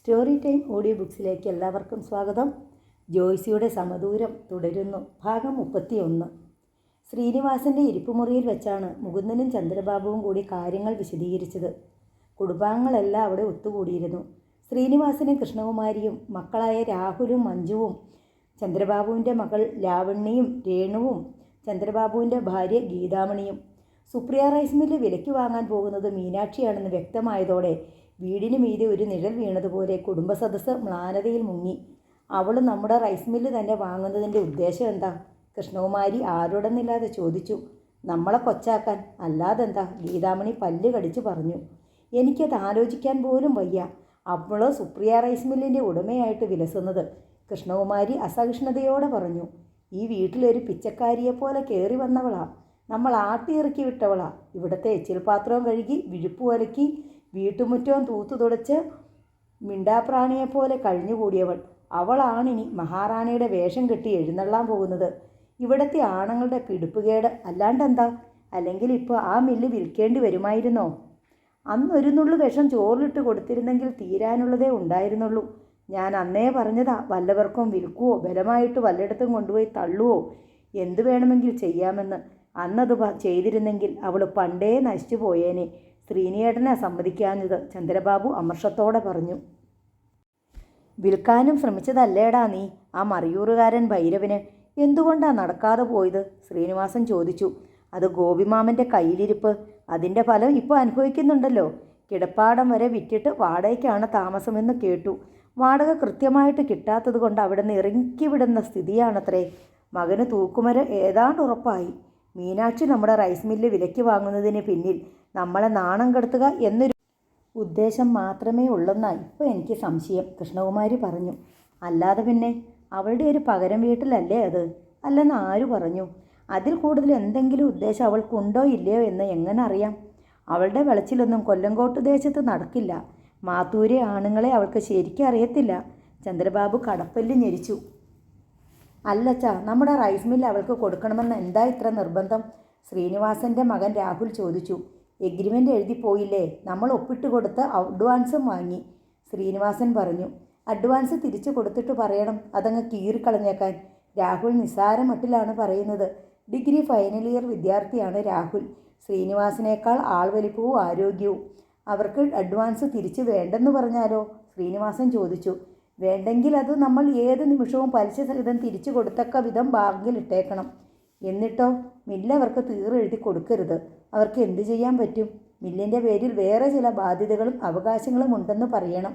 Story time audio ബുക്സിലേക്ക് എല്ലാവർക്കും സ്വാഗതം. ജോയ്സിയുടെ സമദൂരം തുടരുന്നു. ഭാഗം 31. ശ്രീനിവാസൻ്റെ ഇരിപ്പുമുറിയിൽ വെച്ചാണ് മുകുന്ദനും ചന്ദ്രബാബുവും കൂടി കാര്യങ്ങൾ വിശദീകരിച്ചത്. കുടുംബാംഗങ്ങളെല്ലാം അവിടെ ഒത്തുകൂടിയിരുന്നു. ശ്രീനിവാസനും കൃഷ്ണകുമാരിയും മക്കളായ രാഹുലും മഞ്ജുവും, ചന്ദ്രബാബുവിൻ്റെ മകൾ ലാവണ്യയും രേണുവും, ചന്ദ്രബാബുവിൻ്റെ ഭാര്യ ഗീതാമണിയും. സുപ്രിയ റൈസ് മില്ല് വിലയ്ക്ക് വാങ്ങാൻ പോകുന്നത് മീനാക്ഷിയാണെന്ന് വ്യക്തമായതോടെ വീടിന് മീതെ ഒരു നിഴൽ വീണതുപോലെ കുടുംബസദസ്സ് മ്ലാനതയിൽ മുങ്ങി. അവൾ നമ്മുടെ റൈസ് മില്ല് തന്നെ വാങ്ങുന്നതിൻ്റെ ഉദ്ദേശം എന്താ? കൃഷ്ണകുമാരി ആരോടെന്നില്ലാതെ ചോദിച്ചു. നമ്മളെ കൊച്ചാക്കാൻ, അല്ലാതെന്താ? ഗീതാമണി പല്ല് കടിച്ചു പറഞ്ഞു. എനിക്കത് ആലോചിക്കാൻ പോലും വയ്യ. അവൾ സുപ്രിയ റൈസ് മില്ലിൻ്റെ ഉടമയായിട്ട് വിലസുന്നത്. കൃഷ്ണകുമാരി അസഹിഷ്ണുതയോടെ പറഞ്ഞു. ഈ വീട്ടിലൊരു പിച്ചക്കാരിയെപ്പോലെ കയറി വന്നവളാ. നമ്മൾ ആട്ടിയിറക്കി വിട്ടവളാ. ഇവിടുത്തെ എച്ചിൽപാത്രവും കഴുകി, വിഴുപ്പ് വലക്കി, വീട്ടുമുറ്റവും തൂത്തു തുടച്ച് മിണ്ടാപ്രാണിയെപ്പോലെ കഴിഞ്ഞുകൂടിയവൾ. അവളാണിനി മഹാറാണിയുടെ വേഷം കെട്ടി എഴുന്നള്ളാൻ പോകുന്നത്. ഇവിടുത്തെ ആണുങ്ങളുടെ പിടിപ്പുകേട് അല്ലാണ്ടെന്താ? അല്ലെങ്കിൽ ഇപ്പോൾ ആ മില്ല് വിൽക്കേണ്ടി വരുമായിരുന്നോ? അന്നൊരു നുള്ളു വിഷം ചോറിലിട്ട് കൊടുത്തിരുന്നെങ്കിൽ തീരാനുള്ളതേ ഉണ്ടായിരുന്നുള്ളൂ. ഞാൻ അന്നേ പറഞ്ഞതാ, വല്ലവർക്കും വിൽക്കുവോ ബലമായിട്ട് വല്ലയിടത്തും കൊണ്ടുപോയി തള്ളുവോ എന്തു വേണമെങ്കിൽ ചെയ്യാമെന്ന്. അന്നത് ചെയ്തിരുന്നെങ്കിൽ അവൾ പണ്ടേ നശിച്ചു പോയേനെ. ശ്രീനിയേട്ടനെ സമ്മതിക്കാഞ്ഞത്, ചന്ദ്രബാബു അമർഷത്തോടെ പറഞ്ഞു. വിൽക്കാനും ശ്രമിച്ചതല്ലേടാ നീ ആ മറിയൂറുകാരൻ ഭൈരവന്? എന്തുകൊണ്ടാണ് നടക്കാതെ പോയത്? ശ്രീനിവാസൻ ചോദിച്ചു. അത് ഗോപിമാമൻ്റെ കയ്യിലിരിപ്പ്. അതിൻ്റെ ഫലം ഇപ്പോൾ അനുഭവിക്കുന്നുണ്ടല്ലോ. കിടപ്പാടം വരെ വിറ്റിട്ട് വാടകയ്ക്കാണ് താമസമെന്ന് കേട്ടു. വാടക കൃത്യമായിട്ട് കിട്ടാത്തത് കൊണ്ട് അവിടെ നിന്ന് ഇറക്കി വിടുന്ന സ്ഥിതിയാണത്രേ. മകന് തൂക്കുമരം ഏതാണ്ട് ഉറപ്പായി. മീനാക്ഷി നമ്മുടെ റൈസ് മില്ല് വിലയ്ക്ക് വാങ്ങുന്നതിന് പിന്നിൽ നമ്മളെ നാണം കെടുത്തുക എന്നൊരു ഉദ്ദേശം മാത്രമേ ഉള്ളെന്നാണ് ഇപ്പോൾ എനിക്ക് സംശയം, കൃഷ്ണകുമാരി പറഞ്ഞു. അല്ലാതെ പിന്നെ അവളുടെ ഒരു പകരം വീട്ടിലല്ലേ അത്? അല്ലെന്ന് ആര് പറഞ്ഞു? അതിൽ കൂടുതൽ എന്തെങ്കിലും ഉദ്ദേശം അവൾക്കുണ്ടോ ഇല്ലയോ എന്ന് എങ്ങനെ അറിയാം? അവളുടെ വെളച്ചിലൊന്നും കൊല്ലങ്കോട്ട് ദേശത്ത് നടക്കില്ല. മാത്തൂരെ ആണുങ്ങളെ അവൾക്ക് ശരിക്കും അറിയത്തില്ല. ചന്ദ്രബാബു കടപ്പല്ല് ഞെരിച്ചു. അല്ലച്ചാ, നമ്മുടെ റൈസ് മില്ല് അവൾക്ക് കൊടുക്കണമെന്ന് എന്താ ഇത്ര നിർബന്ധം? ശ്രീനിവാസൻ്റെ മകൻ രാഹുൽ ചോദിച്ചു. എഗ്രിമെൻ്റ് എഴുതി പോയില്ലേ? നമ്മൾ ഒപ്പിട്ട് കൊടുത്ത് അഡ്വാൻസും വാങ്ങി, ശ്രീനിവാസൻ പറഞ്ഞു. അഡ്വാൻസ് തിരിച്ചു കൊടുത്തിട്ട് പറയണം അതങ്ങ് കീറിക്കളഞ്ഞേക്കാൻ. രാഹുൽ നിസ്സാര മട്ടിലാണ് പറയുന്നത്. ഡിഗ്രി ഫൈനൽ ഇയർ വിദ്യാർത്ഥിയാണ് രാഹുൽ. ശ്രീനിവാസനേക്കാൾ ആൾവലിപ്പവും ആരോഗ്യവും. അവർക്ക് അഡ്വാൻസ് തിരിച്ചു വേണ്ടെന്ന് പറഞ്ഞാലോ? ശ്രീനിവാസൻ ചോദിച്ചു. വേണ്ടെങ്കിൽ അത് നമ്മൾ ഏത് നിമിഷവും പലിശ സഹിതം തിരിച്ചു കൊടുത്തക്ക വിധം ബാങ്കിലിട്ടേക്കണം. എന്നിട്ടോ മില്ല് അവർക്ക് തീരെഴുതി കൊടുക്കരുത്. അവർക്ക് എന്തു ചെയ്യാൻ പറ്റും? മില്ലിൻ്റെ പേരിൽ വേറെ ചില ബാധ്യതകളും അവകാശങ്ങളും ഉണ്ടെന്ന് പറയണം.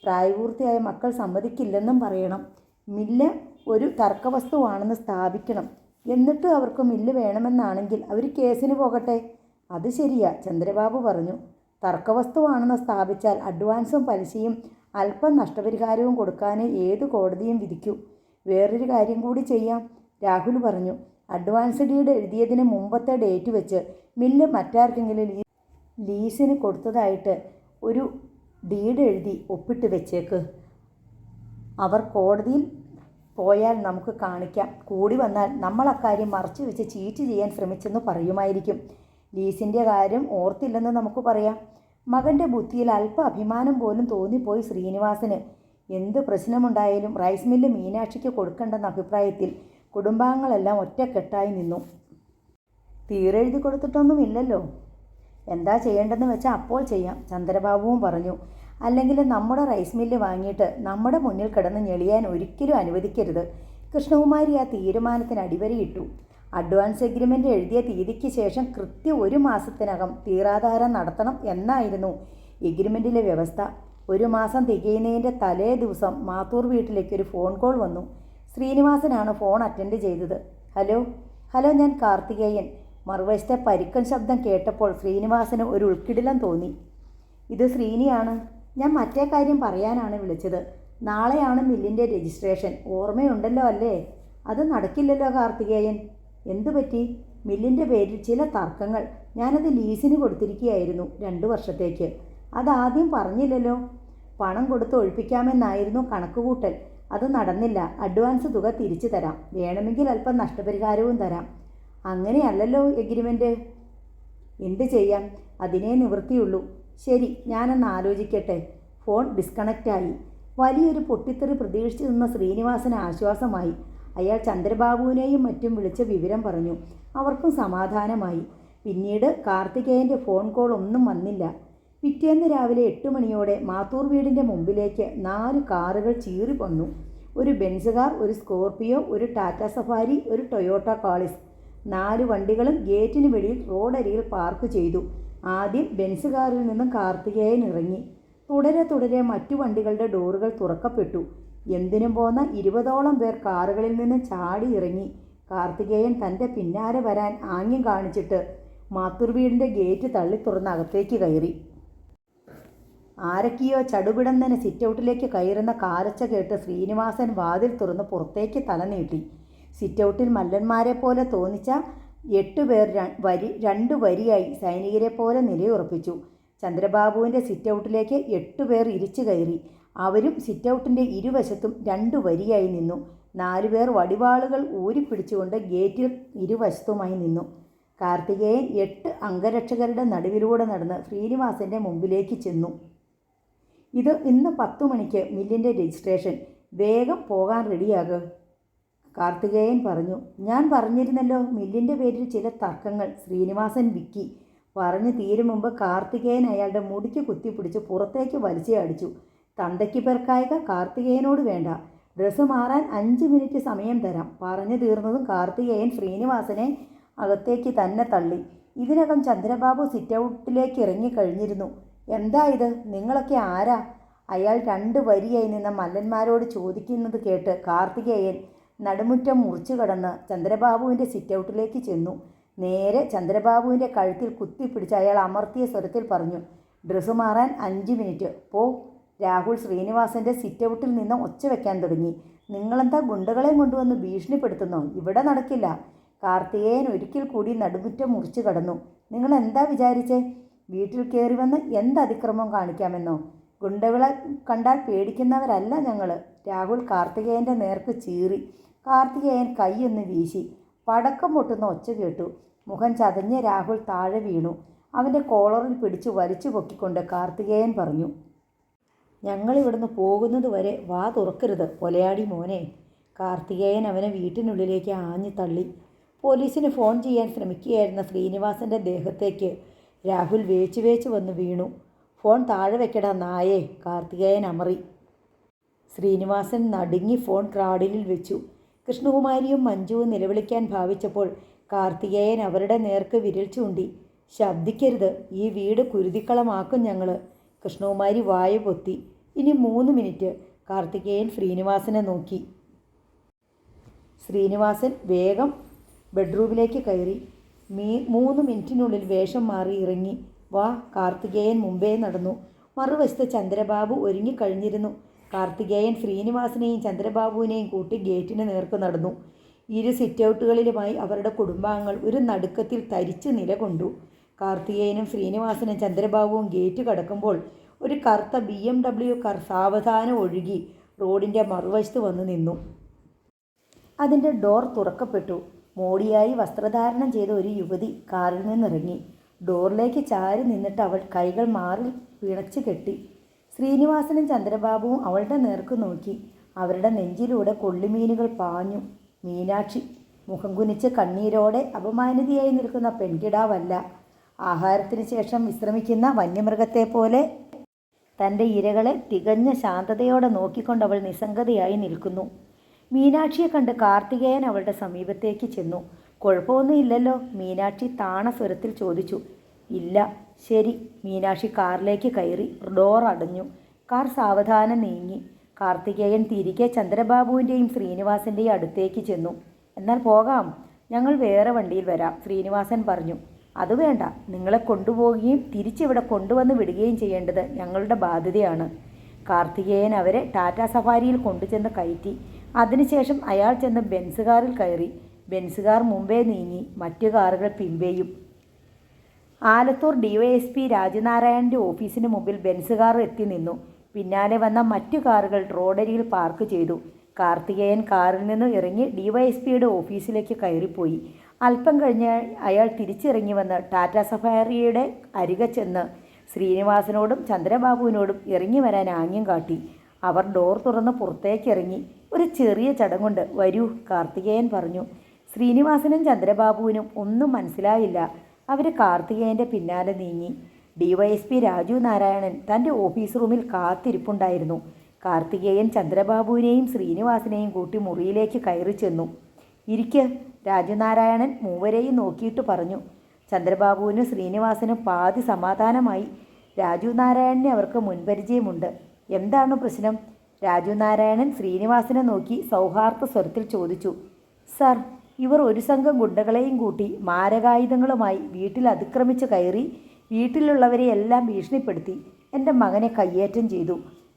പ്രായപൂർത്തിയായ മക്കൾ സമ്മതിക്കില്ലെന്നും പറയണം. മില്ല് ഒരു തർക്കവസ്തുവാണെന്ന് സ്ഥാപിക്കണം. എന്നിട്ട് അവർക്ക് മില്ല് വേണമെന്നാണെങ്കിൽ അവർ കേസിന് പോകട്ടെ. അത് ശരിയാ, ചന്ദ്രബാബു പറഞ്ഞു. തർക്കവസ്തുവാണെന്ന് സ്ഥാപിച്ചാൽ അഡ്വാൻസും പലിശയും അല്പം നഷ്ടപരിഹാരവും കൊടുക്കാനേ ഏത് കോടതിയും വിധിക്കൂ. വേറൊരു കാര്യം കൂടി ചെയ്യാം, രാഹുൽ പറഞ്ഞു. അഡ്വാൻസ് ഡീഡ് എഴുതിയതിന് മുമ്പത്തെ ഡേറ്റ് വെച്ച് മില്ല് മറ്റാർക്കെങ്കിലും ലീസിന് കൊടുത്തതായിട്ട് ഒരു ഡീഡ് എഴുതി ഒപ്പിട്ട് വെച്ചേക്ക്. അവർ കോടതിയിൽ പോയാൽ നമുക്ക് കാണിക്കാം. കൂടി വന്നാൽ നമ്മൾ അക്കാര്യം മറച്ചു വെച്ച് ചീറ്റ് ചെയ്യാൻ ശ്രമിച്ചെന്ന് പറയുമായിരിക്കും. ലീസിൻ്റെ കാര്യം ഓർത്തില്ലെന്ന് നമുക്ക് പറയാം. മകൻ്റെ ബുദ്ധിയിൽ അല്പ അഭിമാനം പോലും തോന്നിപ്പോയി ശ്രീനിവാസന്. എന്ത് പ്രശ്നമുണ്ടായാലും റൈസ് മില്ല് മീനാക്ഷിക്ക് കൊടുക്കേണ്ടെന്ന അഭിപ്രായത്തിൽ കുടുംബാംഗങ്ങളെല്ലാം ഒറ്റക്കെട്ടായി നിന്നു. തീരെഴുതി കൊടുത്തിട്ടൊന്നുമില്ലല്ലോ. എന്താ ചെയ്യേണ്ടതെന്ന് വെച്ചാൽ അപ്പോൾ ചെയ്യാം, ചന്ദ്രബാബുവും പറഞ്ഞു. അല്ലെങ്കിൽ നമ്മുടെ റൈസ് മില്ല് വാങ്ങിയിട്ട് നമ്മുടെ മുന്നിൽ കിടന്ന് ഞെളിയാൻ ഒരിക്കലും അനുവദിക്കരുത്. കൃഷ്ണകുമാരി ആ തീരുമാനത്തിന് അടിവരയിട്ടു. അഡ്വാൻസ് എഗ്രിമെൻ്റ് എഴുതിയ തീയതിക്ക് ശേഷം കൃത്യം 1 മാസത്തിനകം തീരാധാരം നടത്തണം എന്നായിരുന്നു എഗ്രിമെൻറ്റിലെ വ്യവസ്ഥ. 1 മാസം തികയുന്നതിൻ്റെ തലേ ദിവസം മാത്തൂർ വീട്ടിലേക്കൊരു ഫോൺ കോൾ വന്നു. ശ്രീനിവാസനാണ് ഫോൺ അറ്റൻഡ് ചെയ്തത്. ഹലോ, ഞാൻ കാർത്തികേയൻ. മറുവശത്തെ പരുക്കൻ ശബ്ദം കേട്ടപ്പോൾ ശ്രീനിവാസന് ഒരു ഉൾക്കിടിലം തോന്നി. ഇത് ശ്രീനിയാണ്. ഞാൻ മറ്റേ കാര്യം പറയാനാണ് വിളിച്ചത്. നാളെയാണ് മില്ലിൻ്റെ രജിസ്ട്രേഷൻ. ഓർമ്മയുണ്ടല്ലോ അല്ലേ? അത് നടക്കില്ലല്ലോ കാർത്തികേയൻ. എന്തു പറ്റി? മില്ലിൻ്റെ പേരിൽ ചില തർക്കങ്ങൾ. ഞാനത് ലീസിന് കൊടുത്തിരിക്കുകയായിരുന്നു 2 വർഷത്തേക്ക്. അതാദ്യം പറഞ്ഞില്ലല്ലോ. പണം കൊടുത്ത് ഒഴിപ്പിക്കാമെന്നായിരുന്നു കണക്കുകൂട്ടൽ. അത് നടന്നില്ല. അഡ്വാൻസ് തുക തിരിച്ചു തരാം, വേണമെങ്കിൽ അല്പം നഷ്ടപരിഹാരവും തരാം. അങ്ങനെയല്ലല്ലോ എഗ്രിമെൻ്റ്. എന്ത് ചെയ്യാം? അതിനേ നിവൃത്തിയുള്ളൂ. ശരി, ഞാനൊന്ന് ആലോചിക്കട്ടെ. ഫോൺ ഡിസ്കണക്റ്റായി. വലിയൊരു പൊട്ടിത്തെറി പ്രതീക്ഷിച്ചു നിന്ന ശ്രീനിവാസന് ആശ്വാസമായി. അയാൾ ചന്ദ്രബാബുവിനെയും മറ്റും വിളിച്ച് വിവരം പറഞ്ഞു. അവർക്കും സമാധാനമായി. പിന്നീട് കാർത്തികേയൻ്റെ ഫോൺ കോൾ ഒന്നും വന്നില്ല. പിറ്റേന്ന് രാവിലെ 8 മണിയോടെ മാത്തൂർ വീടിൻ്റെ മുമ്പിലേക്ക് 4 കാറുകൾ ചീറി വന്നു. ഒരു ബെൻസ് കാർ, ഒരു സ്കോർപിയോ, ഒരു ടാറ്റ സഫാരി, ഒരു ടൊയോട്ട കാളിസ്. 4 വണ്ടികളും ഗേറ്റിന് വെളിയിൽ റോഡരികിൽ പാർക്ക് ചെയ്തു. ആദ്യം ബെൻസ് കാറിൽ നിന്നും കാർത്തികേയൻ ഇറങ്ങി. തുടരെ മറ്റു വണ്ടികളുടെ ഡോറുകൾ തുറക്കപ്പെട്ടു. എന്തിനും പോന്ന 20ഓളം പേർ കാറുകളിൽ നിന്ന് ചാടി ഇറങ്ങി. കാർത്തികേയൻ തൻ്റെ പിന്നാലെ വരാൻ ആംഗ്യം കാണിച്ചിട്ട് മാത്തൂർ വീടിൻ്റെ ഗേറ്റ് തള്ളി തുറന്ന് അകത്തേക്ക് കയറി. ആരൊക്കെയോ ചടുപിടന്നനെ സിറ്റൗട്ടിലേക്ക് കയറുന്ന കാലച്ച കേട്ട് ശ്രീനിവാസൻ വാതിൽ തുറന്ന് പുറത്തേക്ക് തല നീട്ടി. സിറ്റൗട്ടിൽ മല്ലന്മാരെ പോലെ തോന്നിച്ച 8 പേർ 2 വരിയായി സൈനികരെ പോലെ നിലയുറപ്പിച്ചു. ചന്ദ്രബാബുവിൻ്റെ സിറ്റൗട്ടിലേക്ക് 8 പേർ ഇരിച്ചു കയറി. അവരും സിറ്റൗട്ടിൻ്റെ ഇരുവശത്തും 2 വരിയായി നിന്നു. 4 പേർ വടിവാളുകൾ ഊരിപ്പിടിച്ചുകൊണ്ട് ഗേറ്റിൽ ഇരുവശത്തുമായി നിന്നു. കാർത്തികേയൻ 8 അംഗരക്ഷകരുടെ നടുവിലൂടെ നടന്ന് ശ്രീനിവാസൻ്റെ മുമ്പിലേക്ക് ചെന്നു. ഇന്ന് 10 മണിക്ക് മില്ലിൻ്റെ രജിസ്ട്രേഷൻ. വേഗം പോകാൻ റെഡിയാകുക, കാർത്തികേയൻ പറഞ്ഞു. ഞാൻ പറഞ്ഞിരുന്നല്ലോ മില്ലിൻ്റെ പേരിൽ ചില തർക്കങ്ങൾ. ശ്രീനിവാസൻ വിക്കി. പറഞ്ഞു തീരും മുമ്പ് കാർത്തികേയൻ അയാളുടെ മുടിക്ക് കുത്തിപ്പിടിച്ച് പുറത്തേക്ക് വലിച്ചു അടിച്ചു. തന്തയ്ക്ക് പേർക്കായക കാർത്തികേയനോട് വേണ്ട. ഡ്രസ്സ് മാറാൻ 5 മിനിറ്റ് സമയം തരാം. പറഞ്ഞു തീർന്നതും കാർത്തികേയൻ ശ്രീനിവാസനെ അകത്തേക്ക് തന്നെ തള്ളി. ഇതിനകം ചന്ദ്രബാബു സിറ്റൗട്ടിലേക്ക് ഇറങ്ങിക്കഴിഞ്ഞിരുന്നു. എന്താ ഇത്? നിങ്ങളൊക്കെ ആരാ? അയാൾ 2 വരിയായി നിന്ന മല്ലന്മാരോട് ചോദിക്കുന്നത് കേട്ട് കാർത്തികേയൻ നടുമുറ്റം മുറിച്ചു കടന്ന് ചന്ദ്രബാബുവിൻ്റെ സിറ്റൗട്ടിലേക്ക് ചെന്നു. നേരെ ചന്ദ്രബാബുവിൻ്റെ കഴുത്തിൽ കുത്തിപ്പിടിച്ച് അയാൾ അമർത്തിയ സ്വരത്തിൽ പറഞ്ഞു, ഡ്രസ്സ് മാറാൻ 5 മിനിറ്റ്. പോ. രാഹുൽ ശ്രീനിവാസൻ്റെ സിറ്റൗട്ടിൽ നിന്ന് ഒച്ച വയ്ക്കാൻ തുടങ്ങി. നിങ്ങളെന്താ ഗുണ്ടകളെയും കൊണ്ടുവന്ന് ഭീഷണിപ്പെടുത്തുന്നോ? ഇവിടെ നടക്കില്ല. കാർത്തികേയൻ ഒരിക്കൽ കൂടി നടുമുറ്റം മുറിച്ചു കടന്നു. നിങ്ങൾ എന്താ വിചാരിച്ചേ? വീട്ടിൽ കയറി വന്ന് എന്ത് അതിക്രമം കാണിക്കാമെന്നോ? ഗുണ്ടകളെ കണ്ടാൽ പേടിക്കുന്നവരല്ല ഞങ്ങൾ. രാഹുൽ കാർത്തികേയൻ്റെ നേർക്ക് ചീറി. കാർത്തികേയൻ കൈയൊന്ന് വീശി. പടക്കം പൊട്ടുന്ന ഒച്ച കേട്ടു. മുഖം ചതഞ്ഞ് രാഹുൽ താഴെ വീണു. അവൻ്റെ കോളറിൽ പിടിച്ച് വലിച്ചു പൊക്കിക്കൊണ്ട് കാർത്തികേയൻ പറഞ്ഞു, ഞങ്ങളിവിടുന്ന് പോകുന്നത് വരെ വാ തുറക്കരുത് കൊലയാടി മോനെ. കാർത്തികേയൻ അവനെ വീട്ടിനുള്ളിലേക്ക് ആഞ്ഞു തള്ളി. പോലീസിന് ഫോൺ ചെയ്യാൻ ശ്രമിക്കുകയായിരുന്ന ശ്രീനിവാസൻ്റെ ദേഹത്തേക്ക് രാഹുൽ വേച്ച് വന്ന് വീണു. ഫോൺ താഴെ വെക്കടാ നായേ, കാർത്തികേയൻ അമറി. ശ്രീനിവാസൻ നടുങ്ങി ഫോൺ ക്രാഡിലിൽ വെച്ചു. കൃഷ്ണകുമാരിയും മഞ്ജുവും നിലവിളിക്കാൻ ഭാവിച്ചപ്പോൾ കാർത്തികേയൻ അവരുടെ നേർക്ക് വിരൽ ചൂണ്ടി. ശബ്ദിക്കരുത്, ഈ വീട് കുരുതിക്കളമാക്കും ഞങ്ങൾ. കൃഷ്ണകുമാരി വായ പൊത്തി. ഇനി 3 മിനിറ്റ്. കാർത്തികേയൻ ശ്രീനിവാസനെ നോക്കി. ശ്രീനിവാസൻ വേഗം ബെഡ്റൂമിലേക്ക് കയറി. 3 മിനിറ്റിനുള്ളിൽ വേഷം മാറി ഇറങ്ങി. വാ. കാർത്തികേയൻ മുമ്പേ നടന്നു. മറുവശത്ത് ചന്ദ്രബാബു ഒരുങ്ങിക്കഴിഞ്ഞിരുന്നു. കാർത്തികേയൻ ശ്രീനിവാസനെയും ചന്ദ്രബാബുവിനെയും കൂട്ടി ഗേറ്റിന് നേർക്ക് നടന്നു. 2 സിറ്റൗട്ടുകളിലുമായി അവരുടെ കുടുംബാംഗങ്ങൾ ഒരു നടുക്കത്തിൽ തരിച്ച് നിലകൊണ്ടു. കാർത്തികേയനും ശ്രീനിവാസനും ചന്ദ്രബാബുവും ഗേറ്റ് കടക്കുമ്പോൾ ഒരു കറുത്ത BMW കാർ സാവധാനം ഒഴുകി റോഡിൻ്റെ മറുവശത്ത് വന്ന് നിന്നു. അതിൻ്റെ ഡോർ തുറക്കപ്പെട്ടു. മോടിയായി വസ്ത്രധാരണം ചെയ്ത ഒരു യുവതി കാറിൽ നിന്നിറങ്ങി. ഡോറിലേക്ക് ചാരി നിന്നിട്ട് അവൾ കൈകൾ മാറിൽ പിണച്ചു കെട്ടി. ശ്രീനിവാസനും ചന്ദ്രബാബുവും അവളുടെ നേർക്ക് നോക്കി. അവരുടെ നെഞ്ചിലൂടെ കൊള്ളിമീനുകൾ പാഞ്ഞു. മീനാക്ഷി മുഖം കുനിച്ച് കണ്ണീരോടെ അപമാനിതയായി നിൽക്കുന്ന പെൺകിടാവല്ല. ആഹാരത്തിന് ശേഷം വിശ്രമിക്കുന്ന വന്യമൃഗത്തെ പോലെ തൻ്റെ ഇരകളെ തികഞ്ഞ ശാന്തതയോടെ നോക്കിക്കൊണ്ടവൾ നിസ്സംഗതയായി നിൽക്കുന്നു. മീനാക്ഷിയെ കണ്ട് കാർത്തികേയൻ അവളുടെ സമീപത്തേക്ക് ചെന്നു. കുഴപ്പമൊന്നുമില്ലല്ലോ? മീനാക്ഷി താണ സ്വരത്തിൽ ചോദിച്ചു. ഇല്ല. ശരി. മീനാക്ഷി കാറിലേക്ക് കയറി. ഡോർ അടഞ്ഞു. കാർ സാവധാനം നീങ്ങി. കാർത്തികേയൻ തിരികെ ചന്ദ്രബാബുവിൻ്റെയും ശ്രീനിവാസൻ്റെയും അടുത്തേക്ക് ചെന്നു. എന്നാൽ പോകാം, ഞങ്ങൾ വേറെ വണ്ടിയിൽ വരാം, ശ്രീനിവാസൻ പറഞ്ഞു. അത് വേണ്ട. നിങ്ങളെ കൊണ്ടുപോവുകയും തിരിച്ചിവിടെ കൊണ്ടുവന്ന് വിടുകയും ചെയ്യേണ്ടത് ഞങ്ങളുടെ ബാധ്യതയാണ്. കാർത്തികേയൻ അവരെ ടാറ്റ സഫാരിയിൽ കൊണ്ടുചെന്ന് കയറ്റി. അതിനുശേഷം അയാൾ ചെന്ന് ബെൻസ് കാറിൽ കയറി. ബെൻസ് കാർ മുമ്പേ നീങ്ങി. മറ്റു കാറുകൾ പിമ്പേയും. ആലത്തൂർ DYSP രാജനാരായണൻ്റെ ഓഫീസിന് മുമ്പിൽ ബെൻസ് കാർ എത്തി നിന്നു. പിന്നാലെ വന്ന മറ്റു കാറുകൾ റോഡരിയിൽ പാർക്ക് ചെയ്തു. കാർത്തികേയൻ കാറിൽ നിന്ന് ഇറങ്ങി DYSPയുടെ ഓഫീസിലേക്ക് കയറിപ്പോയി. അല്പം കഴിഞ്ഞ് അയാൾ തിരിച്ചിറങ്ങി വന്ന് ടാറ്റ സഫാരിയുടെ അരികെ ചെന്ന് ശ്രീനിവാസനോടും ചന്ദ്രബാബുവിനോടും ഇറങ്ങി വരാൻ ആംഗ്യം കാട്ടി. അവർ ഡോർ തുറന്ന് പുറത്തേക്കിറങ്ങി. ഒരു ചെറിയ ചടങ്ങുണ്ട്, വരൂ, കാർത്തികേയൻ പറഞ്ഞു. ശ്രീനിവാസനും ചന്ദ്രബാബുവിനും ഒന്നും മനസ്സിലായില്ല. അവർ കാർത്തികേയൻ്റെ പിന്നാലെ നീങ്ങി. ഡിവൈഎസ്പി രാജു നാരായണൻ തൻ്റെ ഓഫീസ് റൂമിൽ കാത്തിരിപ്പുണ്ടായിരുന്നു. കാർത്തികേയൻ ചന്ദ്രബാബുവിനെയും ശ്രീനിവാസനെയും കൂട്ടി മുറിയിലേക്ക് കയറി ചെന്നു. ഇരിക്ക്, രാജുനാരായണൻ മൂവരെയും നോക്കിയിട്ട് പറഞ്ഞു. ചന്ദ്രബാബുവിനും ശ്രീനിവാസനും പാതി സമാധാനമായി. രാജുനാരായണനെ അവർക്ക് മുൻപരിചയമുണ്ട്. എന്താണ് പ്രശ്നം? രാജുനാരായണൻ ശ്രീനിവാസനെ നോക്കി സൗഹാർദ്ദ സ്വരത്തിൽ ചോദിച്ചു. സർ, ഇവർ ഒരു സംഘം ഗുണ്ടകളെയും കൂട്ടി മാരകായുധങ്ങളുമായി വീട്ടിൽ അതിക്രമിച്ച് കയറി വീട്ടിലുള്ളവരെ എല്ലാം ഭീഷണിപ്പെടുത്തി എൻ്റെ മകനെ കയ്യേറ്റം ചെയ്തു.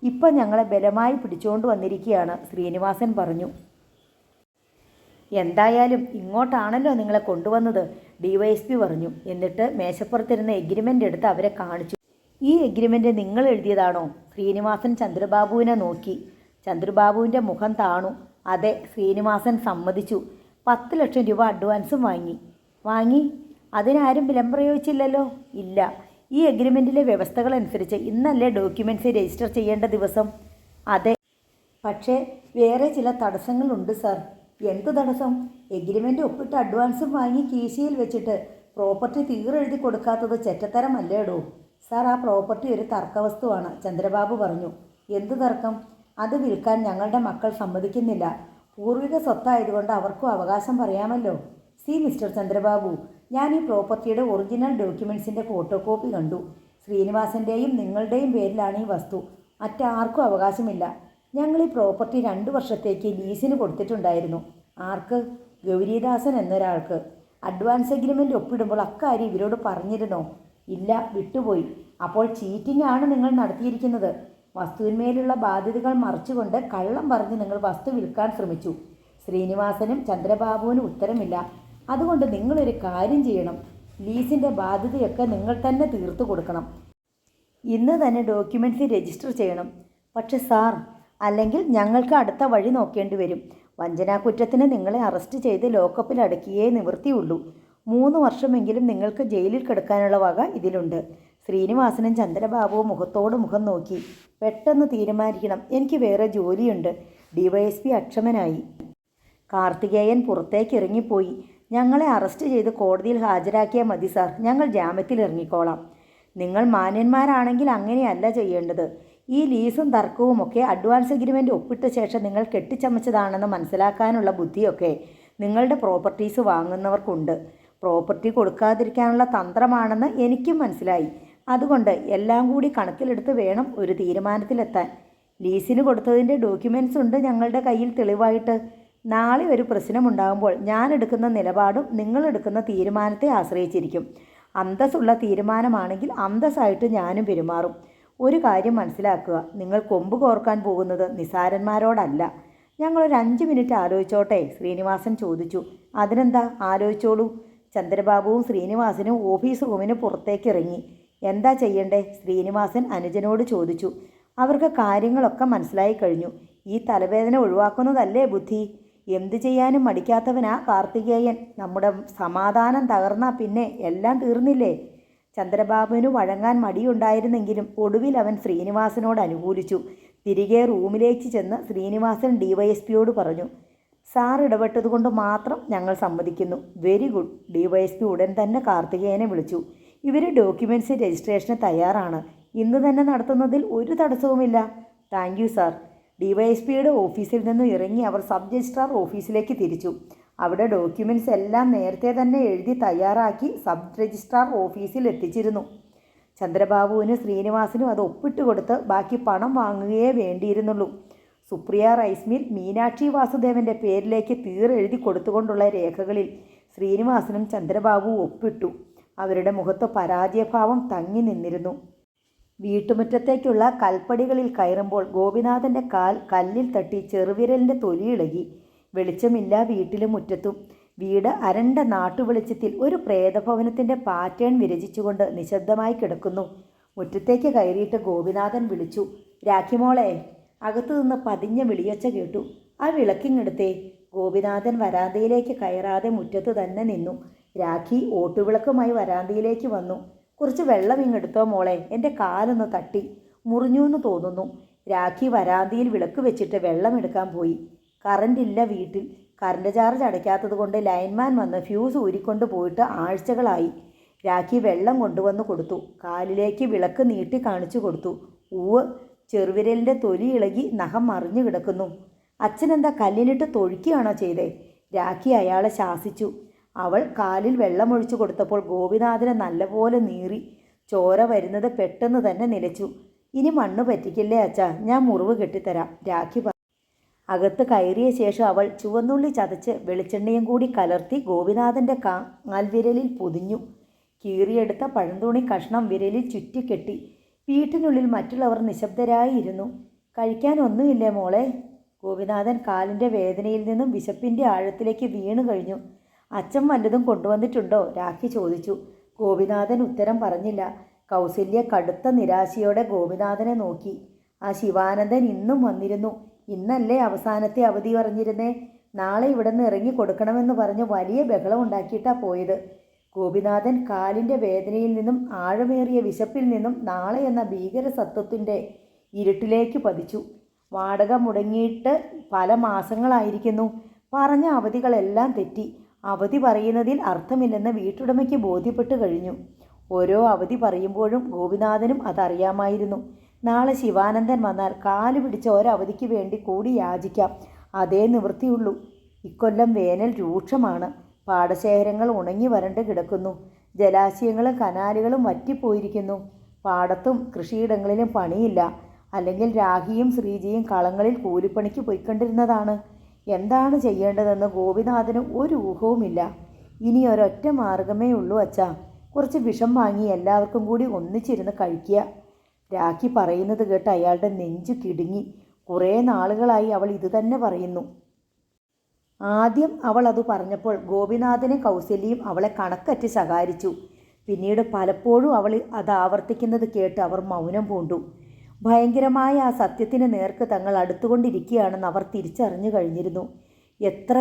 ഇപ്പം ഞങ്ങളെ ബലമായി പിടിച്ചുകൊണ്ട് വന്നിരിക്കുകയാണ്, ശ്രീനിവാസൻ പറഞ്ഞു. എന്തായാലും ഇങ്ങോട്ടാണല്ലോ നിങ്ങളെ കൊണ്ടുവന്നത്, ഡിവൈഎസ്പി പറഞ്ഞു. എന്നിട്ട് മേശപ്പുറത്തിരുന്ന എഗ്രിമെൻ്റ് എടുത്ത് അവരെ കാണിച്ചു. ഈ എഗ്രിമെൻ്റ് നിങ്ങൾ എഴുതിയതാണോ? ശ്രീനിവാസൻ ചന്ദ്രബാബുവിനെ നോക്കി. ചന്ദ്രബാബുവിൻ്റെ മുഖം താണു. അതെ, ശ്രീനിവാസൻ സമ്മതിച്ചു. 10 ലക്ഷം രൂപ അഡ്വാൻസും വാങ്ങി. അതിനാരും വിലം പ്രയോഗിച്ചില്ലല്ലോ? ഇല്ല. ഈ എഗ്രിമെൻറ്റിലെ വ്യവസ്ഥകളനുസരിച്ച് ഇന്നല്ലേ ഡോക്യുമെൻറ്റ്സ് രജിസ്റ്റർ ചെയ്യേണ്ട ദിവസം? അതെ. പക്ഷേ വേറെ ചില തടസ്സങ്ങളുണ്ട് സർ. എന്ത് തടസ്സം? എഗ്രിമെൻ്റ് ഒപ്പിട്ട് അഡ്വാൻസും വാങ്ങി കീശയിൽ വെച്ചിട്ട് പ്രോപ്പർട്ടി തീരെഴുതി കൊടുക്കാത്തത് ചെറ്റത്തരമല്ലേടോ? സാർ, ആ പ്രോപ്പർട്ടി ഒരു തർക്കവസ്തുവാണ്, ചന്ദ്രബാബു പറഞ്ഞു. എന്ത് തർക്കം? അത് വിൽക്കാൻ ഞങ്ങളുടെ മക്കൾ സമ്മതിക്കുന്നില്ല. പൂർവിക സ്വത്തായതുകൊണ്ട് അവർക്കും അവകാശം പറയാമല്ലോ. സി മിസ്റ്റർ ചന്ദ്രബാബു, ഞാൻ ഈ പ്രോപ്പർട്ടിയുടെ ഒറിജിനൽ ഡോക്യുമെൻറ്റ്സിൻ്റെ ഫോട്ടോ കോപ്പി കണ്ടു. ശ്രീനിവാസൻ്റെയും നിങ്ങളുടെയും പേരിലാണ് ഈ വസ്തു. മറ്റാർക്കും അവകാശമില്ല. ഞങ്ങൾ ഈ പ്രോപ്പർട്ടി 2 വർഷത്തേക്ക് ലീസിന് കൊടുത്തിട്ടുണ്ടായിരുന്നു. ആർക്ക്? ഗൗരീദാസൻ എന്നൊരാൾക്ക്. അഡ്വാൻസ് എഗ്രിമെൻ്റ് ഒപ്പിടുമ്പോൾ അക്കാര്യം ഇവരോട് പറഞ്ഞിരുന്നോ? ഇല്ല, വിട്ടുപോയി. അപ്പോൾ ചീറ്റിംഗ് ആണ് നിങ്ങൾ നടത്തിയിരിക്കുന്നത്. വസ്തുവിന്മേലുള്ള ബാധ്യതകൾ മറച്ചുകൊണ്ട് കള്ളം പറഞ്ഞ് നിങ്ങൾ വസ്തു വിൽക്കാൻ ശ്രമിച്ചു. ശ്രീനിവാസനും ചന്ദ്രബാബുവിനും ഉത്തരമില്ല. അതുകൊണ്ട് നിങ്ങളൊരു കാര്യം ചെയ്യണം. ലീസിൻ്റെ ബാധ്യതയൊക്കെ നിങ്ങൾ തന്നെ തീർത്തു കൊടുക്കണം. ഇന്ന് തന്നെ ഡോക്യുമെൻറ്റ്സ് രജിസ്റ്റർ ചെയ്യണം. പക്ഷെ സാർ, അല്ലെങ്കിൽ ഞങ്ങൾക്ക് അടുത്ത വഴി നോക്കേണ്ടി വരും. വഞ്ചനാക്കുറ്റത്തിന് നിങ്ങളെ അറസ്റ്റ് ചെയ്ത് ലോക്കപ്പിൽ അടക്കിയേ നിവൃത്തിയുള്ളൂ. 3 വർഷമെങ്കിലും നിങ്ങൾക്ക് ജയിലിൽ കിടക്കാനുള്ള വക ഇതിലുണ്ട്. ശ്രീനിവാസനും ചന്ദ്രബാബുവും മുഖത്തോട് മുഖം നോക്കി. പെട്ടെന്ന് തീരുമാനിക്കണം, എനിക്ക് വേറെ ജോലിയുണ്ട്. ഡിവൈഎസ്പി അക്ഷമനായി. കാർത്തികേയൻ പുറത്തേക്ക് ഇറങ്ങിപ്പോയി. ഞങ്ങളെ അറസ്റ്റ് ചെയ്ത് കോടതിയിൽ ഹാജരാക്കിയാൽ മതി സാർ, ഞങ്ങൾ ജാമ്യത്തിൽ ഇറങ്ങിക്കോളാം. നിങ്ങൾ മാന്യന്മാരാണെങ്കിൽ അങ്ങനെയല്ല ചെയ്യേണ്ടത്. ഈ ലീസും തർക്കവുമൊക്കെ അഡ്വാൻസ് എഗ്രിമെൻ്റ് ഒപ്പിട്ട ശേഷം നിങ്ങൾ കെട്ടിച്ചമച്ചതാണെന്ന് മനസ്സിലാക്കാനുള്ള ബുദ്ധിയൊക്കെ നിങ്ങളുടെ പ്രോപ്പർട്ടീസ് വാങ്ങുന്നവർക്കുണ്ട്. പ്രോപ്പർട്ടി കൊടുക്കാതിരിക്കാനുള്ള തന്ത്രമാണെന്ന് എനിക്കും മനസ്സിലായി. അതുകൊണ്ട് എല്ലാം കൂടി കണക്കിലെടുത്ത് വേണം ഒരു തീരുമാനത്തിലെത്താൻ. ലീസിന് കൊടുത്തതിൻ്റെ ഡോക്യുമെൻറ്റ്സ് ഉണ്ട് ഞങ്ങളുടെ കയ്യിൽ തെളിവായിട്ട്. നാളെ ഒരു പ്രശ്നമുണ്ടാകുമ്പോൾ ഞാൻ എടുക്കുന്ന നിലപാടും നിങ്ങളെടുക്കുന്ന തീരുമാനത്തെ ആശ്രയിച്ചിരിക്കും. അന്തസ്സുള്ള തീരുമാനമാണെങ്കിൽ അന്തസ്സായിട്ട് ഞാനും പെരുമാറും. ഒരു കാര്യം മനസ്സിലാക്കുക, നിങ്ങൾ കൊമ്പ് കോർക്കാൻ പോകുന്നത് നിസാരന്മാരോടല്ല. ഞങ്ങളൊരു 5 മിനിറ്റ് ആലോചിച്ചോട്ടെ? ശ്രീനിവാസൻ ചോദിച്ചു. അതിനെന്താ, ആലോചിച്ചോളൂ. ചന്ദ്രബാബുവും ശ്രീനിവാസനും ഓഫീസ് റൂമിന് പുറത്തേക്ക് ഇറങ്ങി. എന്താ ചെയ്യണ്ടേ? ശ്രീനിവാസൻ അനുജനോട് ചോദിച്ചു. അവർക്ക് കാര്യങ്ങളൊക്കെ മനസ്സിലായി കഴിഞ്ഞു. ഈ തലവേദന ഒഴിവാക്കുന്നതല്ലേ ബുദ്ധി? എന്തു ചെയ്യാനും മടിക്കാത്തവനാ കാർത്തികേയൻ. നമ്മുടെ സമാധാനം തകർന്നാൽ പിന്നെ എല്ലാം തീർന്നില്ലേ? ചന്ദ്രബാബുവിന് വഴങ്ങാൻ മടിയുണ്ടായിരുന്നെങ്കിലും ഒടുവിൽ അവൻ ശ്രീനിവാസനോട് അനുകൂലിച്ചു. തിരികെ റൂമിലേക്ക് ചെന്ന് ശ്രീനിവാസൻ ഡിവൈഎസ്പിയോട് പറഞ്ഞു. സാർ ഇടപെട്ടതുകൊണ്ട് മാത്രം ഞങ്ങൾ സമ്മതിക്കുന്നു. Very good. ഡിവൈഎസ്പി ഉടൻ തന്നെ കാർത്തികേയനെ വിളിച്ചു. ഇവർ ഡോക്യുമെൻറ്റ്സ് രജിസ്ട്രേഷന് തയ്യാറാണ്. ഇന്ന് തന്നെ നടത്തുന്നതിൽ ഒരു തടസ്സവുമില്ല. Thank you sir. ഡിവൈഎസ്പിയുടെ ഓഫീസിൽ നിന്നും ഇറങ്ങി അവർ സബ് രജിസ്ട്രാർ ഓഫീസിലേക്ക് തിരിച്ചു. അവിടെ ഡോക്യുമെൻറ്റ്സ് എല്ലാം നേരത്തെ തന്നെ എഴുതി തയ്യാറാക്കി സബ് രജിസ്ട്രാർ ഓഫീസിൽ എത്തിച്ചിരുന്നു. ചന്ദ്രബാബുവിന് ശ്രീനിവാസനും അത് ഒപ്പിട്ട് കൊടുത്ത് ബാക്കി പണം വാങ്ങുകയേ വേണ്ടിയിരുന്നുള്ളൂ. സുപ്രിയ റൈസ് മിൽ മീനാക്ഷി വാസുദേവൻ്റെ പേരിലേക്ക് തീരെഴുതി കൊടുത്തുകൊണ്ടുള്ള രേഖകളിൽ ശ്രീനിവാസനും ചന്ദ്രബാബുവും ഒപ്പിട്ടു. അവരുടെ മുഖത്ത് പരാജയഭാവം തങ്ങി നിന്നിരുന്നു. വീട്ടുമുറ്റത്തേക്കുള്ള കൽപ്പടികളിൽ കയറുമ്പോൾ ഗോപിനാഥൻ്റെ കാൽ കല്ലിൽ തട്ടി ചെറുവിരലിൻ്റെ തൊലിയിളകി. വെളിച്ചമില്ല വീട്ടിലും മുറ്റത്തും. വീട് അരണ്ട നാട്ടുവെളിച്ചത്തിൽ ഒരു പ്രേതഭവനത്തിൻ്റെ പാറ്റേൺ വിരചിച്ചുകൊണ്ട് നിശബ്ദമായി കിടക്കുന്നു. മുറ്റത്തേക്ക് കയറിയിട്ട് ഗോപിനാഥൻ വിളിച്ചു. രാഖിമോളെ. അകത്തുനിന്ന് പതിഞ്ഞ വിളിയൊച്ച കേട്ടു. ആ വിളക്കിങ്ങെടുത്തേ. ഗോപിനാഥൻ വരാന്തയിലേക്ക് കയറാതെ മുറ്റത്ത് തന്നെ നിന്നു. രാഖി ഓട്ടുവിളക്കുമായി വരാന്തയിലേക്ക് വന്നു. കുറച്ച് വെള്ളം ഇങ്ങെടുത്തോ മോളെ, എൻ്റെ കാലൊന്ന് തട്ടി മുറിഞ്ഞു എന്ന് തോന്നുന്നു. രാഖി വരാന്തിയിൽ വിളക്ക് വെച്ചിട്ട് വെള്ളമെടുക്കാൻ പോയി. കറണ്ടില്ല വീട്ടിൽ. കറണ്ട് ചാർജ് അടയ്ക്കാത്തത് കൊണ്ട് ലൈൻമാൻ വന്ന് ഫ്യൂസ് ഊരിക്കൊണ്ട് പോയിട്ട് ആഴ്ചകളായി. രാഖി വെള്ളം കൊണ്ടുവന്ന് കൊടുത്തു. കാലിലേക്ക് വിളക്ക് നീട്ടി കാണിച്ചു കൊടുത്തു. ഉവ്, ചെറുവിരലിൻ്റെ തൊലി ഇളകി നഖം മറിഞ്ഞു കിടക്കുന്നു. അച്ഛനെന്താ കല്ലിനിട്ട് തൊഴിക്കുകയാണോ ചെയ്തേ? രാഖി അയാളെ ശാസിച്ചു. അവൾ കാലിൽ വെള്ളമൊഴിച്ചു കൊടുത്തപ്പോൾ ഗോപിനാഥനെ നല്ലപോലെ നീറി. ചോര വരുന്നത് പെട്ടെന്ന് തന്നെ നിലച്ചു. ഇനി മണ്ണ് പറ്റിക്കില്ലേ അച്ഛാ, ഞാൻ മുറിവ് കെട്ടിത്തരാം, രാഖി പറഞ്ഞു. അകത്ത് കയറിയ ശേഷം അവൾ ചുവന്നുള്ളി ചതച്ച് വെളിച്ചെണ്ണയും കൂടി കലർത്തി ഗോപിനാഥൻ്റെ കാൽവിരലിൽ പൊതിഞ്ഞു. കീറിയെടുത്ത പഴന്തുണി കഷ്ണം വിരലിൽ ചുറ്റിക്കെട്ടി. വീട്ടിനുള്ളിൽ മറ്റുള്ളവർ നിശബ്ദരായിരുന്നു. കഴിക്കാനൊന്നുമില്ലേ മോളെ? ഗോപിനാഥൻ കാലിൻ്റെ വേദനയിൽ നിന്നും വിശപ്പിൻ്റെ ആഴത്തിലേക്ക് വീണു കഴിഞ്ഞു. അച്ഛൻ വല്ലതും കൊണ്ടുവന്നിട്ടുണ്ടോ? രാഖി ചോദിച്ചു. ഗോപിനാഥൻ ഉത്തരം പറഞ്ഞില്ല. കൗസല്യ കടുത്ത നിരാശയോടെ ഗോപിനാഥനെ നോക്കി. ആ ശിവാനന്ദൻ ഇന്നും വന്നിരുന്നു. ഇന്നല്ലേ അവസാനത്തെ അവധി പറഞ്ഞിരുന്നേ? നാളെ ഇവിടെ നിന്ന് ഇറങ്ങി കൊടുക്കണമെന്ന് പറഞ്ഞ് വലിയ ബഹളം ഉണ്ടാക്കിയിട്ടാണ് പോയത്. ഗോപിനാഥൻ കാലിൻ്റെ വേദനയിൽ നിന്നും ആഴമേറിയ വിശപ്പിൽ നിന്നും നാളെ എന്ന ഭീകര സത്വത്തിൻ്റെ ഇരുട്ടിലേക്ക് പതിച്ചു. വാടക മുടങ്ങിയിട്ട് പല മാസങ്ങളായിരിക്കുന്നു. പറഞ്ഞ അവധികളെല്ലാം തെറ്റി. അവധി പറയുന്നതിൽ അർത്ഥമില്ലെന്ന് വീട്ടുടമയ്ക്ക് ബോധ്യപ്പെട്ടു കഴിഞ്ഞു. ഓരോ അവധി പറയുമ്പോഴും ഗോപിനാഥനും അതറിയാമായിരുന്നു. നാളെ ശിവാനന്ദൻ വന്നാൽ കാല് പിടിച്ച ഒരവധിക്ക് വേണ്ടി കൂടി യാചിക്കാം. അതേ നിവൃത്തിയുള്ളൂ. ഇക്കൊല്ലം വേനൽ രൂക്ഷമാണ്. പാടശേഖരങ്ങൾ ഉണങ്ങി വരണ്ട് കിടക്കുന്നു. ജലാശയങ്ങളും കനാലുകളും വറ്റിപ്പോയിരിക്കുന്നു. പാടത്തും കൃഷിയിടങ്ങളിലും പണിയില്ല. അല്ലെങ്കിൽ രാഖിയും ശ്രീജിയും കളങ്ങളിൽ കൂലിപ്പണിക്ക് പോയിക്കൊണ്ടിരുന്നതാണ്. എന്താണ് ചെയ്യേണ്ടതെന്ന് ഗോപിനാഥന് ഒരു ഊഹവുമില്ല. ഇനി ഒരൊറ്റ മാർഗമേ ഉള്ളൂ അച്ഛാ. കുറച്ച് വിഷം വാങ്ങി എല്ലാവർക്കും കൂടി ഒന്നിച്ചിരുന്ന് കഴിക്കുക. രാഖി പറയുന്നത് കേട്ട് അയാളുടെ നെഞ്ചു കിടുങ്ങി. കുറേ നാളുകളായി അവൾ ഇതുതന്നെ പറയുന്നു. ആദ്യം അവൾ അത് പറഞ്ഞപ്പോൾ ഗോപിനാഥനും കൗസല്യയും അവളെ കണക്കറ്റ് ശകാരിച്ചു. പിന്നീട് പലപ്പോഴും അവൾ അത് ആവർത്തിക്കുന്നത് കേട്ട് അവർ മൗനം പൂണ്ടു. ഭയങ്കരമായ ആ സത്യത്തിന് നേർക്ക് തങ്ങൾ അടുത്തുകൊണ്ടിരിക്കുകയാണെന്ന് അവർ തിരിച്ചറിഞ്ഞു കഴിഞ്ഞിരുന്നു. എത്ര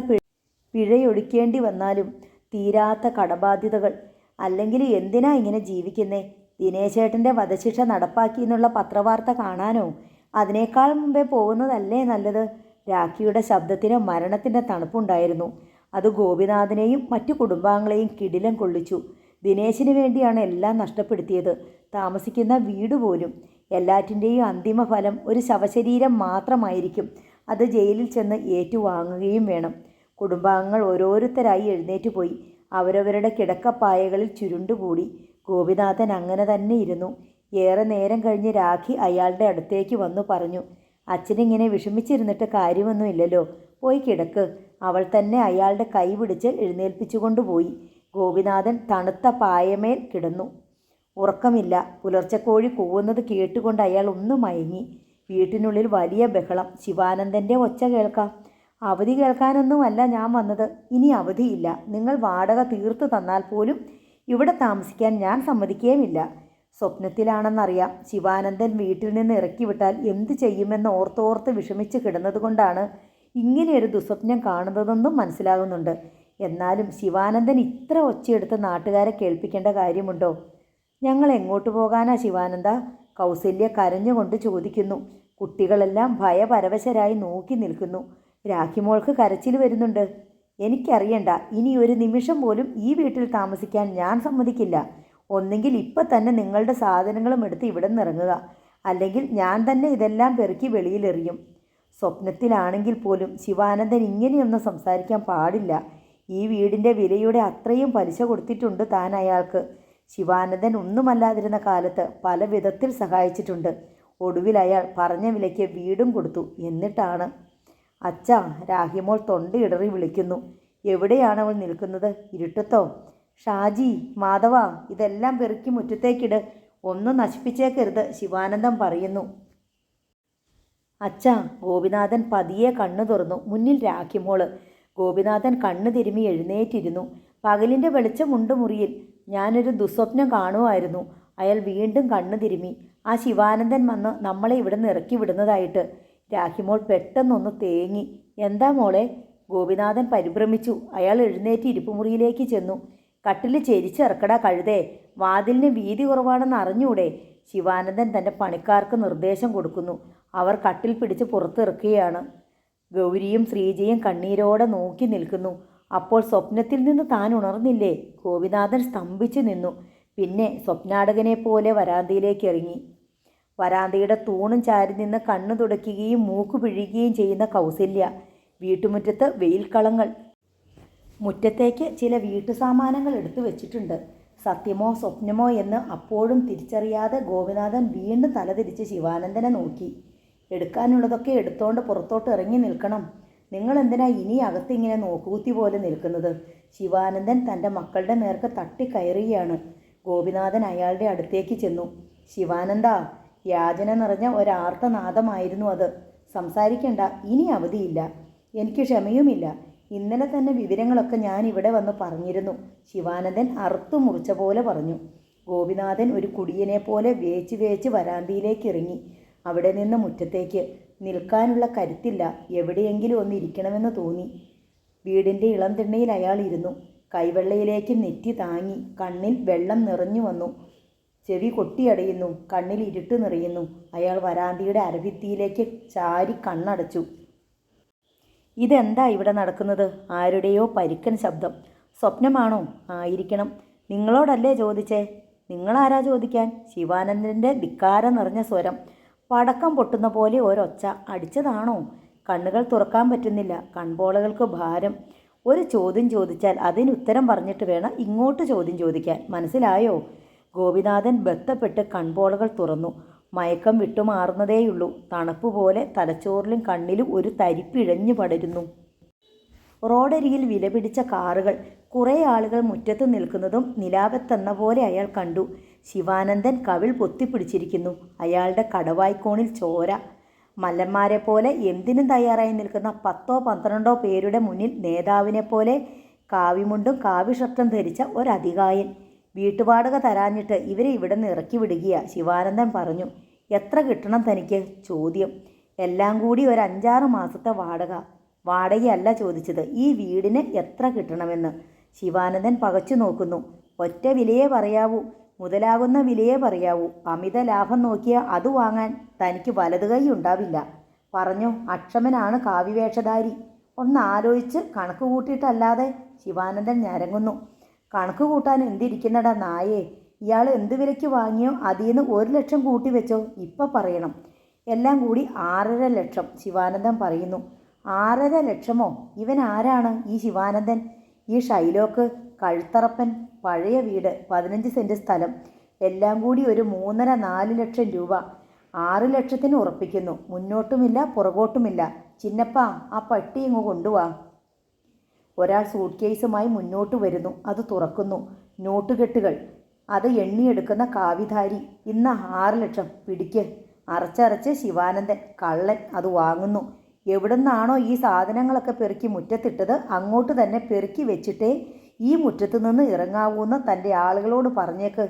പിഴയൊടുക്കേണ്ടി വന്നാലും തീരാത്ത കടബാധ്യതകൾ. അല്ലെങ്കിൽ എന്തിനാ ഇങ്ങനെ ജീവിക്കുന്നേ? ദിനേശേട്ടൻ്റെ വധശിക്ഷ നടപ്പാക്കിയെന്നുള്ള പത്രവാർത്ത കാണാനോ? അതിനേക്കാൾ മുമ്പേ പോകുന്നതല്ലേ നല്ലത്? രാഖിയുടെ ശബ്ദത്തിന് മരണത്തിൻ്റെ തണുപ്പുണ്ടായിരുന്നു. അത് ഗോപിനാഥനെയും മറ്റു കുടുംബാംഗങ്ങളെയും കിടിലം കൊള്ളിച്ചു. ദിനേശിന് വേണ്ടിയാണ് എല്ലാം നഷ്ടപ്പെടുത്തിയത്. താമസിക്കുന്ന വീട് പോലും. എല്ലാറ്റിൻ്റെയും അന്തിമ ഫലം ഒരു ശവശരീരം മാത്രമായിരിക്കും. അത് ജയിലിൽ ചെന്ന് ഏറ്റുവാങ്ങുകയും വേണം. കുടുംബാംഗങ്ങൾ ഓരോരുത്തരായി എഴുന്നേറ്റ് പോയി. അവരവരുടെ കിടക്കപ്പായകളിൽ ചുരുണ്ടുകൂടി. ഗോപിനാഥൻ അങ്ങനെ തന്നെ ഇരുന്നു. ഏറെ നേരം കഴിഞ്ഞ് രാഖി അയാളുടെ അടുത്തേക്ക് വന്നു പറഞ്ഞു. അച്ഛനിങ്ങനെ വിഷമിച്ചിരുന്നിട്ട് കാര്യമൊന്നുമില്ലല്ലോ, പോയി കിടക്ക്. അവൾ തന്നെ അയാളുടെ കൈ പിടിച്ച് എഴുന്നേൽപ്പിച്ചുകൊണ്ടുപോയി. ഗോപിനാഥൻ തണുത്ത പായമേൽ കിടന്നു. ഉറക്കമില്ല. പുലർച്ചക്കോഴി കൂവുന്നത് കേട്ടുകൊണ്ട് അയാൾ ഒന്ന് മയങ്ങി. വീട്ടിനുള്ളിൽ വലിയ ബഹളം. ശിവാനന്ദൻ്റെ ഒച്ച കേൾക്കാം. അവധി കേൾക്കാനൊന്നുമല്ല ഞാൻ വന്നത്. ഇനി അവധിയില്ല. നിങ്ങൾ വാടക തീർത്തു തന്നാൽ പോലും ഇവിടെ താമസിക്കാൻ ഞാൻ സമ്മതിക്കുകയുമില്ല. സ്വപ്നത്തിലാണെന്നറിയാം. ശിവാനന്ദൻ വീട്ടിൽ നിന്ന് ഇറക്കി വിട്ടാൽ എന്ത് ചെയ്യുമെന്ന് ഓർത്തോർത്ത് വിഷമിച്ച് കിടന്നതുകൊണ്ടാണ് ഇങ്ങനെയൊരു ദുസ്വപ്നം കാണുന്നതെന്നും മനസ്സിലാകുന്നുണ്ട്. എന്നാലും ശിവാനന്ദൻ ഇത്ര ഒച്ചയെടുത്ത് നാട്ടുകാരെ കേൾപ്പിക്കേണ്ട കാര്യമുണ്ടോ? ഞങ്ങൾ എങ്ങോട്ട് പോകാനാ ശിവാനന്ദ? കൗസല്യ കരഞ്ഞുകൊണ്ട് ചോദിക്കുന്നു. കുട്ടികളെല്ലാം ഭയപരവശരായി നോക്കി നിൽക്കുന്നു. രാഖിമോൾക്ക് കരച്ചിൽ വരുന്നുണ്ട്. എനിക്കറിയണ്ട. ഇനി ഒരു നിമിഷം പോലും ഈ വീട്ടിൽ താമസിക്കാൻ ഞാൻ സമ്മതിക്കില്ല. ഒന്നെങ്കിൽ ഇപ്പം തന്നെ നിങ്ങളുടെ സാധനങ്ങളും എടുത്ത് ഇവിടെ നിന്ന് ഇറങ്ങുക, അല്ലെങ്കിൽ ഞാൻ തന്നെ ഇതെല്ലാം പെറുക്കി വെളിയിലെറിയും. സ്വപ്നത്തിലാണെങ്കിൽ പോലും ശിവാനന്ദൻ ഇങ്ങനെയൊന്നും സംസാരിക്കാൻ പാടില്ല. ഈ വീടിൻ്റെ വിലയുടെ അത്രയും പലിശ കൊടുത്തിട്ടുണ്ട് താൻ അയാൾക്ക്. ശിവാനന്ദൻ ഒന്നുമല്ലാതിരുന്ന കാലത്ത് പല വിധത്തിൽ സഹായിച്ചിട്ടുണ്ട്. ഒടുവിൽ അയാൾ പറഞ്ഞ വിലയ്ക്ക് വീടും കൊടുത്തു. എന്നിട്ടാണ് അച്ഛാ, രാഹിമോൾ തൊണ്ടയിടറി വിളിക്കുന്നു. എവിടെയാണ് അവൾ നിൽക്കുന്നത്? ഇരുട്ടത്തോ? ഷാജി, മാധവ, ഇതെല്ലാം പെറുക്കി മുറ്റത്തേക്കിട്. ഒന്നും നശിപ്പിച്ചേക്കരുത്, ശിവാനന്ദൻ പറയുന്നു. അച്ഛാ. ഗോപിനാഥൻ പതിയെ കണ്ണു തുറന്നു. മുന്നിൽ രാഖിമോള്. ഗോപിനാഥൻ കണ്ണു തിരുമ്മി എഴുന്നേറ്റിരുന്നു. പകലിൻ്റെ വെളിച്ചമുണ്ട് മുറിയിൽ. ഞാനൊരു ദുസ്വപ്നം കാണുമായിരുന്നു. അയാൾ വീണ്ടും കണ്ണു തിരുമ്മി. ആ ശിവാനന്ദൻ വന്ന് നമ്മളെ ഇവിടെ നിന്ന് ഇറക്കി വിടുന്നതായിട്ട്. രാഖിമോൾ പെട്ടെന്നൊന്ന് തേങ്ങി. എന്താ മോളെ? ഗോപിനാഥൻ പരിഭ്രമിച്ചു. അയാൾ എഴുന്നേറ്റ് ഇരിപ്പുമുറിയിലേക്ക് ചെന്നു. കട്ടിൽ ചെരിച്ചിറക്കടാ കഴുതേ. വാതിലിന് വീതി കുറവാണെന്ന് അറിഞ്ഞൂടെ? ശിവാനന്ദൻ തൻ്റെ പണിക്കാർക്ക് നിർദ്ദേശം കൊടുക്കുന്നു. അവർ കട്ടിൽ പിടിച്ച് പുറത്തിറക്കുകയാണ്. ഗൗരിയും ശ്രീജയും കണ്ണീരോടെ നോക്കി നിൽക്കുന്നു. അപ്പോൾ സ്വപ്നത്തിൽ നിന്ന് താൻ ഉണർന്നില്ലേ? ഗോപിനാഥൻ സ്തംഭിച്ചു നിന്നു. പിന്നെ സ്വപ്നാടകനെ പോലെ വരാന്തയിലേക്ക് ഇറങ്ങി. വരാന്തയുടെ തൂണും ചാരി നിന്ന് കണ്ണു തുടയ്ക്കുകയും മൂക്കു പിഴുകുകയും ചെയ്യുന്ന കൗസല്യ. വീട്ടുമുറ്റത്ത് വെയിൽക്കളങ്ങൾ. മുറ്റത്തേക്ക് ചില വീട്ടുസാമാനങ്ങൾ എടുത്തു വെച്ചിട്ടുണ്ട്. സത്യമോ സ്വപ്നമോ എന്ന് അപ്പോഴും തിരിച്ചറിയാതെ ഗോപിനാഥൻ വീണ്ടും തലതിരിച്ച് ശിവാനന്ദനെ നോക്കി. എടുക്കാനുള്ളതൊക്കെ എടുത്തോണ്ട് പുറത്തോട്ട് ഇറങ്ങി നിൽക്കണം. നിങ്ങൾ എന്തിനാ ഇനി അകത്തിങ്ങനെ നോക്കുകുത്തി പോലെ നിൽക്കുന്നത്? ശിവാനന്ദൻ തൻ്റെ മക്കളുടെ നേർക്ക് തട്ടിക്കയറുകയാണ്. ഗോപിനാഥൻ അയാളുടെ അടുത്തേക്ക് ചെന്നു. ശിവാനന്ദ, യാചന നിറഞ്ഞ ഒരാർത്തനാദമായിരുന്നു അത്. സംസാരിക്കണ്ട, ഇനി അവധിയില്ല. എനിക്ക് ക്ഷമയുമില്ല. ഇന്നലെ തന്നെ വിവരങ്ങളൊക്കെ ഞാൻ ഇവിടെ വന്ന് പറഞ്ഞിരുന്നു. ശിവാനന്ദൻ അറുത്തു മുറിച്ച പോലെ പറഞ്ഞു. ഗോപിനാഥൻ ഒരു കുടിയനെ പോലെ വേച്ച് വേച്ച് വരാന്തയിലേക്ക് ഇറങ്ങി. അവിടെ നിന്ന് മുറ്റത്തേക്ക്. നിൽക്കാനുള്ള കരുത്തില്ല. എവിടെയെങ്കിലും ഒന്ന് ഇരിക്കണമെന്ന് തോന്നി. വീടിൻ്റെ ഇളം തിണ്ണയിൽ അയാൾ ഇരുന്നു. കൈവെള്ളയിലേക്ക് നെറ്റി താങ്ങി. കണ്ണിൽ വെള്ളം നിറഞ്ഞു വന്നു. ചെവി കൊട്ടിയടയുന്നു. കണ്ണിൽ ഇരുട്ട് നിറയുന്നു. അയാൾ വരാന്തയുടെ അരഭിത്തിയിലേക്ക് ചാരി കണ്ണടച്ചു. ഇതെന്താ ഇവിടെ നടക്കുന്നത്? ആരുടെയോ പരുക്കൻ ശബ്ദം. സ്വപ്നമാണോ? ആയിരിക്കണം. നിങ്ങളോടല്ലേ ചോദിച്ചേ? നിങ്ങളാരാ ചോദിക്കാൻ? ശിവാനന്ദൻ്റെ ധിക്കാരം നിറഞ്ഞ സ്വരം. പടക്കം പൊട്ടുന്ന പോലെ ഒരൊച്ച. അടിച്ചതാണോ? കണ്ണുകൾ തുറക്കാൻ പറ്റുന്നില്ല. കൺപോളകൾക്ക് ഭാരം. ഒരു ചോദ്യം ചോദിച്ചാൽ അതിനുത്തരം പറഞ്ഞിട്ട് വേണം ഇങ്ങോട്ട് ചോദ്യം ചോദിക്കാൻ. മനസ്സിലായോ? ഗോപിനാഥൻ ബന്ധപ്പെട്ട് കൺപോളകൾ തുറന്നു. മയക്കം വിട്ടുമാറുന്നതേയുള്ളൂ. തണുപ്പ് പോലെ തലച്ചോറിലും കണ്ണിലും ഒരു തരിപ്പിഴഞ്ഞു പടരുന്നു. റോഡരികിൽ വിലപിടിച്ച കാറുകൾ. കുറേ ആളുകൾ മുറ്റത്ത് നിൽക്കുന്നതും നിലാവത്തെന്ന പോലെ അയാൾ കണ്ടു. ശിവാനന്ദൻ കവിൾ പൊത്തിപ്പിടിച്ചിരിക്കുന്നു. അയാളുടെ കടവായ്ക്കോണിൽ ചോര. മല്ലന്മാരെ പോലെ എന്തിനും തയ്യാറായി നിൽക്കുന്ന 10-12 പേരുടെ മുന്നിൽ നേതാവിനെ പോലെ കാവിമുണ്ടും കാവിഷർട്ടും ധരിച്ച ഒരധികായൻ. വീട്ടുവാടക തരാഞ്ഞിട്ട് ഇവരെ ഇവിടെ നിന്ന് ഇറക്കി വിടുകയാ. ശിവാനന്ദൻ പറഞ്ഞു. എത്ര കിട്ടണം തനിക്ക്? ചോദ്യം. എല്ലാം കൂടി ഒരു 5-6 മാസത്തെ വാടക. വാടകയല്ല ചോദിച്ചത്, ഈ വീടിന് എത്ര കിട്ടണമെന്ന്. ശിവാനന്ദൻ പകച്ചു നോക്കുന്നു. ഒറ്റ വിലയേ പറയാവൂ. മുതലാകുന്ന വിലയേ പറയാവൂ. അമിത ലാഭം നോക്കിയാൽ അത് വാങ്ങാൻ തനിക്ക് വലതു കൈ ഉണ്ടാവില്ല. പറഞ്ഞു. അക്ഷമനാണ് കാവിവേഷധാരി. ഒന്നാലോചിച്ച് കണക്ക് കൂട്ടിയിട്ടല്ലാതെ. ശിവാനന്ദൻ ഞരങ്ങുന്നു. കണക്ക് കൂട്ടാൻ എന്തിരിക്കുന്നടാ നായേ? ഇയാൾ എന്ത് വിലയ്ക്ക് വാങ്ങിയോ അതിൽ നിന്ന് 1 ലക്ഷം കൂട്ടി വെച്ചോ. ഇപ്പം പറയണം. എല്ലാം കൂടി 6.5 ലക്ഷം. ശിവാനന്ദൻ പറയുന്നു. 6.5 ലക്ഷമോ? ഇവൻ ആരാണ് ഈ ശിവാനന്ദൻ? ഈ ഷൈലോക്ക്, കഴുത്തറപ്പൻ, പഴയ വീട്, 15 സെൻറ്റ് സ്ഥലം, എല്ലാം കൂടി ഒരു 3.5-4 ലക്ഷം രൂപ. 6 ലക്ഷത്തിന് ഉറപ്പിക്കുന്നു. മുന്നോട്ടുമില്ല പുറകോട്ടുമില്ല. ചിന്നപ്പ, ആ പട്ടി ഇങ്ങ് കൊണ്ടുവാ. ഒരാൾ സൂട്ട് കേസുമായി മുന്നോട്ട് വരുന്നു. അത് തുറക്കുന്നു. നോട്ടുകെട്ടുകൾ. അത് എണ്ണിയെടുക്കുന്ന കാവിധാരി. ഇന്ന് 6 ലക്ഷം. പിടിക്ക്. അറച്ചറച്ച് ശിവാനന്ദൻ. കള്ളൻ. അത് വാങ്ങുന്നു. എവിടുന്നാണോ ഈ സാധനങ്ങളൊക്കെ പെറുക്കി മുറ്റത്തിട്ടത് അങ്ങോട്ട് തന്നെ പെറുക്കി വെച്ചിട്ടേ ഈ മുറ്റത്ത് നിന്ന് ഇറങ്ങാവൂന്ന് തൻ്റെ ആളുകളോട് പറഞ്ഞേക്ക്.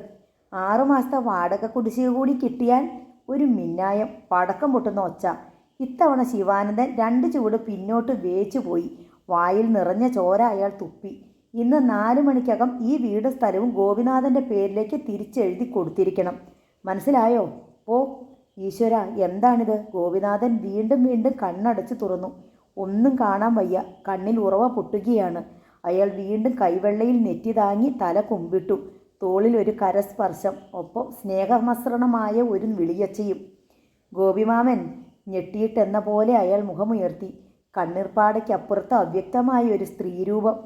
6 മാസത്തെ വാടക കുടിശ്ശിക കൂടി കിട്ടിയാൽ ഒരു മിന്നായം. പടക്കം പൊട്ടുന്ന ഒച്ച. ഇത്തവണ ശിവാനന്ദൻ 2 ചുവട് പിന്നോട്ട് വേച്ചു പോയി. വായിൽ നിറഞ്ഞ ചോര അയാൾ തുപ്പി. ഇന്ന് 4 മണിക്കകം ഈ വീട് സ്ഥലവും ഗോപിനാഥൻ്റെ പേരിലേക്ക് തിരിച്ചെഴുതി കൊടുത്തിരിക്കണം. മനസ്സിലായോ? ഓ ഈശ്വര, എന്താണിത്? ഗോപിനാഥൻ വീണ്ടും വീണ്ടും കണ്ണടച്ച് തുറന്നു. ഒന്നും കാണാൻ വയ്യ. കണ്ണിൽ ഉറവ പൊട്ടുകയാണ്. അയാൾ വീണ്ടും കൈവെള്ളയിൽ നെറ്റി താങ്ങി തല കുമ്പിട്ടു. തോളിൽ ഒരു കരസ്പർശം. ഒപ്പം സ്നേഹമസൃണമായ ഒരു വിളിയച്ചയും. ഗോപിമാമൻ. ഞെട്ടിയിട്ടെന്ന പോലെ അയാൾ മുഖമുയർത്തി. കണ്ണീർപ്പാടയ്ക്കപ്പുറത്ത് അവ്യക്തമായ ഒരു സ്ത്രീരൂപം.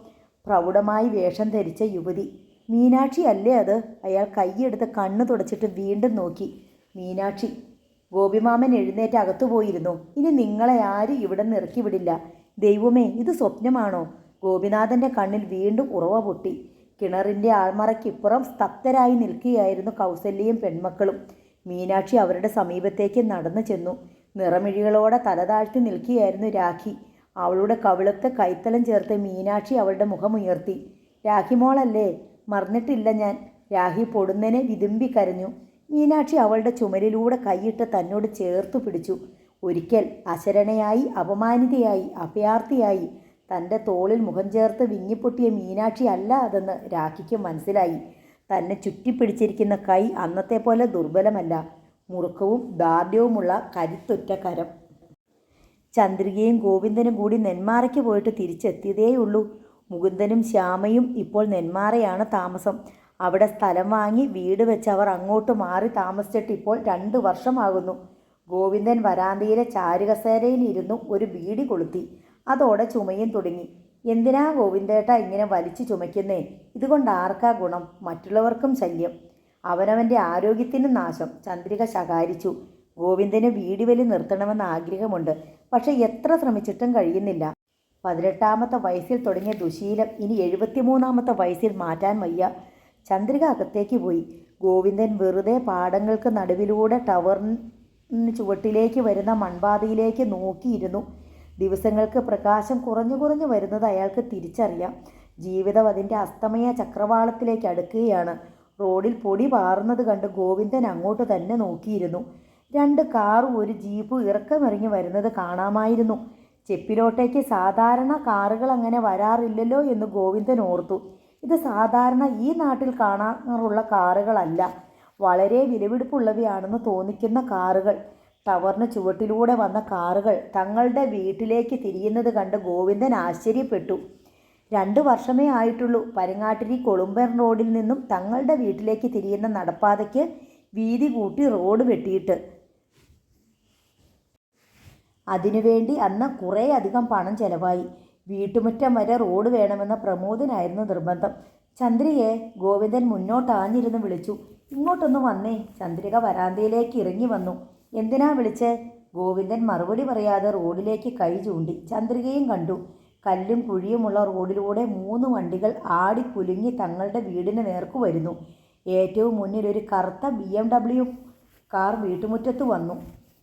പ്രൗഢമായി വേഷം ധരിച്ച യുവതി. മീനാക്ഷി അല്ലേ അത്? അയാൾ കൈയെടുത്ത് കണ്ണു തുടച്ചിട്ട് വീണ്ടും നോക്കി. മീനാക്ഷി. ഗോപിമാമൻ എഴുന്നേറ്റ് അകത്തു പോയിരുന്നു. ഇനി നിങ്ങളെ ആരും ഇവിടെ നിന്ന് ഇറക്കി വിടില്ല. ദൈവമേ, ഇത് സ്വപ്നമാണോ? ഗോപിനാഥൻ്റെ കണ്ണിൽ വീണ്ടും ഉറവ പൊട്ടി. കിണറിൻ്റെ ആൾമറയ്ക്കിപ്പുറം സ്തബ്ധരായി നിൽക്കുകയായിരുന്നു കൗസല്യയും പെൺമക്കളും. മീനാക്ഷി അവരുടെ സമീപത്തേക്ക് നടന്നു ചെന്നു. നിറമിഴികളോടെ തലതാഴ്ത്തി നിൽക്കുകയായിരുന്നു രാഖി. അവളുടെ കവിളത്ത് കൈത്തലം ചേർത്ത് മീനാക്ഷി അവളുടെ മുഖമുയർത്തി. രാഖിമോളല്ലേ? മറന്നിട്ടില്ല ഞാൻ. രാഖി പൊടുന്നനെ വിതുമ്പി കരഞ്ഞു. മീനാക്ഷി അവളുടെ ചുമലിലൂടെ കൈയിട്ട് തന്നോട് ചേർത്തു പിടിച്ചു. ഒരിക്കൽ അശരണയായി, അപമാനിതയായി, അഭയാർത്ഥിയായി തൻ്റെ തോളിൽ മുഖം ചേർത്ത് വിങ്ങിപ്പൊട്ടിയ മീനാക്ഷി അല്ല അതെന്ന് രാഖിക്ക് മനസ്സിലായി. തന്നെ ചുറ്റിപ്പിടിച്ചിരിക്കുന്ന കൈ അന്നത്തെ പോലെ ദുർബലമല്ല. മുറുക്കവും ദാർഢ്യവുമുള്ള കരുത്തുറ്റ കരം. ചന്ദ്രികയും ഗോവിന്ദനും കൂടി നെന്മാറയ്ക്ക് പോയിട്ട് തിരിച്ചെത്തിയതേയുള്ളൂ. മുകുന്ദനും ശ്യാമയും ഇപ്പോൾ നെന്മാറയാണ് താമസം. അവിടെ സ്ഥലം വാങ്ങി വീട് വെച്ച് അവർ അങ്ങോട്ട് മാറി താമസിച്ചിട്ട് ഇപ്പോൾ 2 വർഷമാകുന്നു. ഗോവിന്ദൻ വരാന്തയിലെ ചാരുകസേരയിൽ ഇരുന്നു ഒരു ബീഡി കൊളുത്തി. അതോടെ ചുമയും തുടങ്ങി. എന്തിനാ ഗോവിന്ദേട്ട ഇങ്ങനെ വലിച്ചു ചുമയ്ക്കുന്നേ? ഇതുകൊണ്ട് ആർക്കാ ഗുണം? മറ്റുള്ളവർക്കും ശല്യം, അവനവൻ്റെ ആരോഗ്യത്തിനും നാശം. ചന്ദ്രിക ശകാരിച്ചു. ഗോവിന്ദന് ബീഡി വലി നിർത്തണമെന്ന് ആഗ്രഹമുണ്ട്. പക്ഷെ എത്ര ശ്രമിച്ചിട്ടും കഴിയുന്നില്ല. 18ാമത്തെ വയസ്സിൽ തുടങ്ങിയ ദുശീലം ഇനി 73ാമത്തെ വയസ്സിൽ മാറ്റാൻ വയ്യ. ചന്ദ്രിക അകത്തേക്ക് പോയി. ഗോവിന്ദൻ വെറുതെ പാടങ്ങൾക്ക് നടുവിലൂടെ ടവറിന് ചുവട്ടിലേക്ക് വരുന്ന മൺപാതയിലേക്ക് നോക്കിയിരുന്നു. ദിവസങ്ങൾക്ക് പ്രകാശം കുറഞ്ഞു കുറഞ്ഞു വരുന്നത് അയാൾക്ക് തിരിച്ചറിയാം. ജീവിതം അതിൻ്റെ അസ്തമയ ചക്രവാളത്തിലേക്ക് അടുക്കുകയാണ്. റോഡിൽ പൊടി പാറുന്നത് കണ്ട് ഗോവിന്ദൻ അങ്ങോട്ട് തന്നെ നോക്കിയിരുന്നു. 2 കാറും ഒരു ജീപ്പും ഇറക്കമിറങ്ങി വരുന്നത് കാണാമായിരുന്നു. ചെപ്പിലോട്ടേക്ക് സാധാരണ കാറുകൾ അങ്ങനെ വരാറില്ലല്ലോ എന്ന് ഗോവിന്ദൻ ഓർത്തു. ഇത് സാധാരണ ഈ നാട്ടിൽ കാണാറുള്ള കാറുകളല്ല, വളരെ വിലപിടിപ്പുള്ളവയാണെന്ന് തോന്നിക്കുന്ന കാറുകൾ. ടവറിന് ചുവട്ടിലൂടെ വന്ന കാറുകൾ തങ്ങളുടെ വീട്ടിലേക്ക് തിരിയുന്നത് കണ്ട് ഗോവിന്ദൻ ആശ്ചര്യപ്പെട്ടു. 2 വർഷമേ ആയിട്ടുള്ളൂ പരങ്ങാട്ടിരി കൊളുമ്പൻ റോഡിൽ നിന്നും തങ്ങളുടെ വീട്ടിലേക്ക് തിരിയുന്ന നടപ്പാതയ്ക്ക് വീതി കൂട്ടി റോഡ് വെട്ടിയിട്ട്. അതിനുവേണ്ടി അന്ന് കുറേ അധികം പണം ചെലവായി. വീട്ടുമുറ്റം വരെ റോഡ് വേണമെന്ന പ്രമോദിനായിരുന്നു നിർബന്ധം. ചന്ദ്രികയെ ഗോവിന്ദൻ മുന്നോട്ടാഞ്ഞിരുന്ന് വിളിച്ചു. ഇങ്ങോട്ടൊന്ന് വന്നേ. ചന്ദ്രിക വരാന്തയിലേക്ക് ഇറങ്ങി വന്നു. എന്തിനാ വിളിച്ചേ? ഗോവിന്ദൻ മറുപടി പറയാതെ റോഡിലേക്ക് കൈ ചൂണ്ടി. ചന്ദ്രികയും കണ്ടു. കല്ലും കുഴിയുമുള്ള റോഡിലൂടെ 3 വണ്ടികൾ ആടിക്കുലുങ്ങി തങ്ങളുടെ വീടിന് നേർക്കു വരുന്നു. ഏറ്റവും മുന്നിൽ ഒരു കറുത്ത BMW കാർ വീട്ടുമുറ്റത്ത് വന്നു.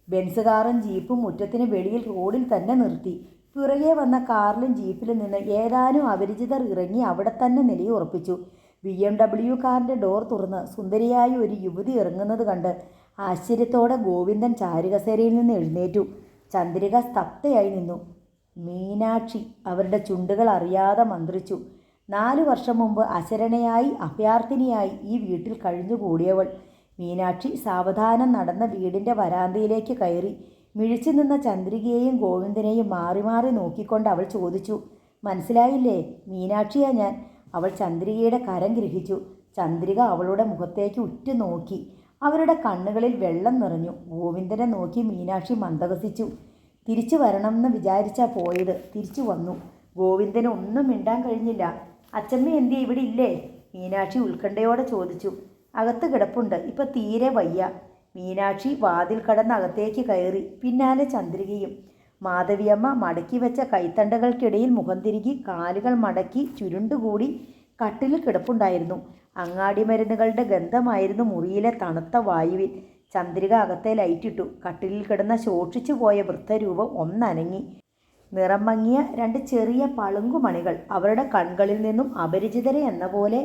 ബെൻസ് കാറും ജീപ്പും മുറ്റത്തിന് വെളിയിൽ റോഡിൽ തന്നെ നിർത്തി. പിറകെ വന്ന കാറിലും ജീപ്പിലും നിന്ന് ഏതാനും അപരിചിതർ ഇറങ്ങി അവിടെ തന്നെ നിലയുറപ്പിച്ചു. BMW കാറിൻ്റെ ഡോർ തുറന്ന് സുന്ദരിയായ ഒരു യുവതി ഇറങ്ങുന്നത് കണ്ട് ആശ്ചര്യത്തോടെ ഗോവിന്ദൻ ചാരുകസേരയിൽ നിന്ന് എഴുന്നേറ്റു. ചന്ദ്രിക സ്തബ്ധയായി നിന്നു. മീനാക്ഷി, അവരുടെ ചുണ്ടുകൾ അറിയാതെ മന്ത്രിച്ചു. 4 വർഷം മുമ്പ് അശരണയായി അഭയാർത്ഥിനിയായി ഈ വീട്ടിൽ കഴിഞ്ഞുകൂടിയവൾ. മീനാക്ഷി സാവധാനം നടന്ന വീടിൻ്റെ വരാന്തയിലേക്ക് കയറി. മിഴിച്ചു നിന്ന ചന്ദ്രികയെയും ഗോവിന്ദനെയും മാറി മാറി നോക്കിക്കൊണ്ട് അവൾ ചോദിച്ചു. മനസ്സിലായില്ലേ? മീനാക്ഷിയാ ഞാൻ. അവൾ ചന്ദ്രികയുടെ കരം ഗ്രഹിച്ചു. ചന്ദ്രിക അവളുടെ മുഖത്തേക്ക് ഉറ്റുനോക്കി. അവരുടെ കണ്ണുകളിൽ വെള്ളം നിറഞ്ഞു. ഗോവിന്ദനെ നോക്കി മീനാക്ഷി മന്ദഹസിച്ചു. തിരിച്ചു വരണമെന്ന് വിചാരിച്ചാ പോയത്, തിരിച്ചു വന്നു. ഗോവിന്ദന് ഒന്നും മിണ്ടാൻ കഴിഞ്ഞില്ല. അച്ചമ്മ എന്തി ഇവിടെ ഇല്ലേ? മീനാക്ഷി ഉത്കണ്ഠയോടെ ചോദിച്ചു. അകത്ത് കിടപ്പുണ്ട്, ഇപ്പം തീരെ വയ്യ. മീനാക്ഷി വാതിൽ കടന്ന് അകത്തേക്ക് കയറി. പിന്നാലെ ചന്ദ്രികയും. മാധവിയമ്മ മടക്കി വെച്ച കൈത്തണ്ടകൾക്കിടയിൽ മുഖം തിരുകി കാലുകൾ മടക്കി ചുരുണ്ടുകൂടി കട്ടിലിൽ കിടപ്പുണ്ടായിരുന്നു. അങ്ങാടി മരുന്നുകളുടെ ഗന്ധമായിരുന്നു മുറിയിലെ തണുത്ത വായുവിൽ. ചന്ദ്രിക അകത്തെ ലൈറ്റിട്ടു. കട്ടിലിൽ കിടന്ന ശോഷിച്ചു പോയ വൃദ്ധരൂപം ഒന്നനങ്ങി. നിറം മങ്ങിയ 2 ചെറിയ പളുങ്കുമണികൾ അവരുടെ കൺകളിൽ നിന്നും അപരിചിതരെ എന്ന പോലെ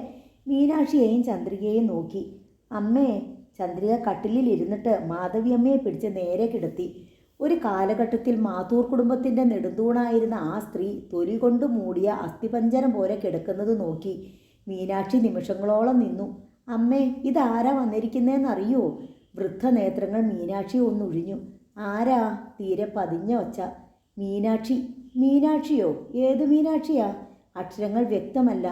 മീനാക്ഷിയെയും ചന്ദ്രികയെയും നോക്കി. അമ്മേ. ചന്ദ്രിക കട്ടിലിൽ ഇരുന്നിട്ട് മാധവിയമ്മയെ പിടിച്ച് നേരെ കിടത്തി. ഒരു കാലഘട്ടത്തിൽ മാത്തൂർ കുടുംബത്തിൻ്റെ നെടുന്തൂണായിരുന്ന ആ സ്ത്രീ തൊലി കൊണ്ട് മൂടിയ അസ്ഥിപഞ്ജരം പോലെ കിടക്കുന്നത് നോക്കി മീനാക്ഷി നിമിഷങ്ങളോളം നിന്നു. അമ്മേ, ഇതാരാ വന്നിരിക്കുന്നതെന്നറിയോ? വൃദ്ധ നേത്രങ്ങൾ മീനാക്ഷിയെ ഒന്നൊഴിഞ്ഞു. ആരാ? തീരെ പതിഞ്ഞ ഒച്ച. മീനാക്ഷി. മീനാക്ഷിയോ? ഏത് മീനാക്ഷിയാ? അക്ഷരങ്ങൾ വ്യക്തമല്ല.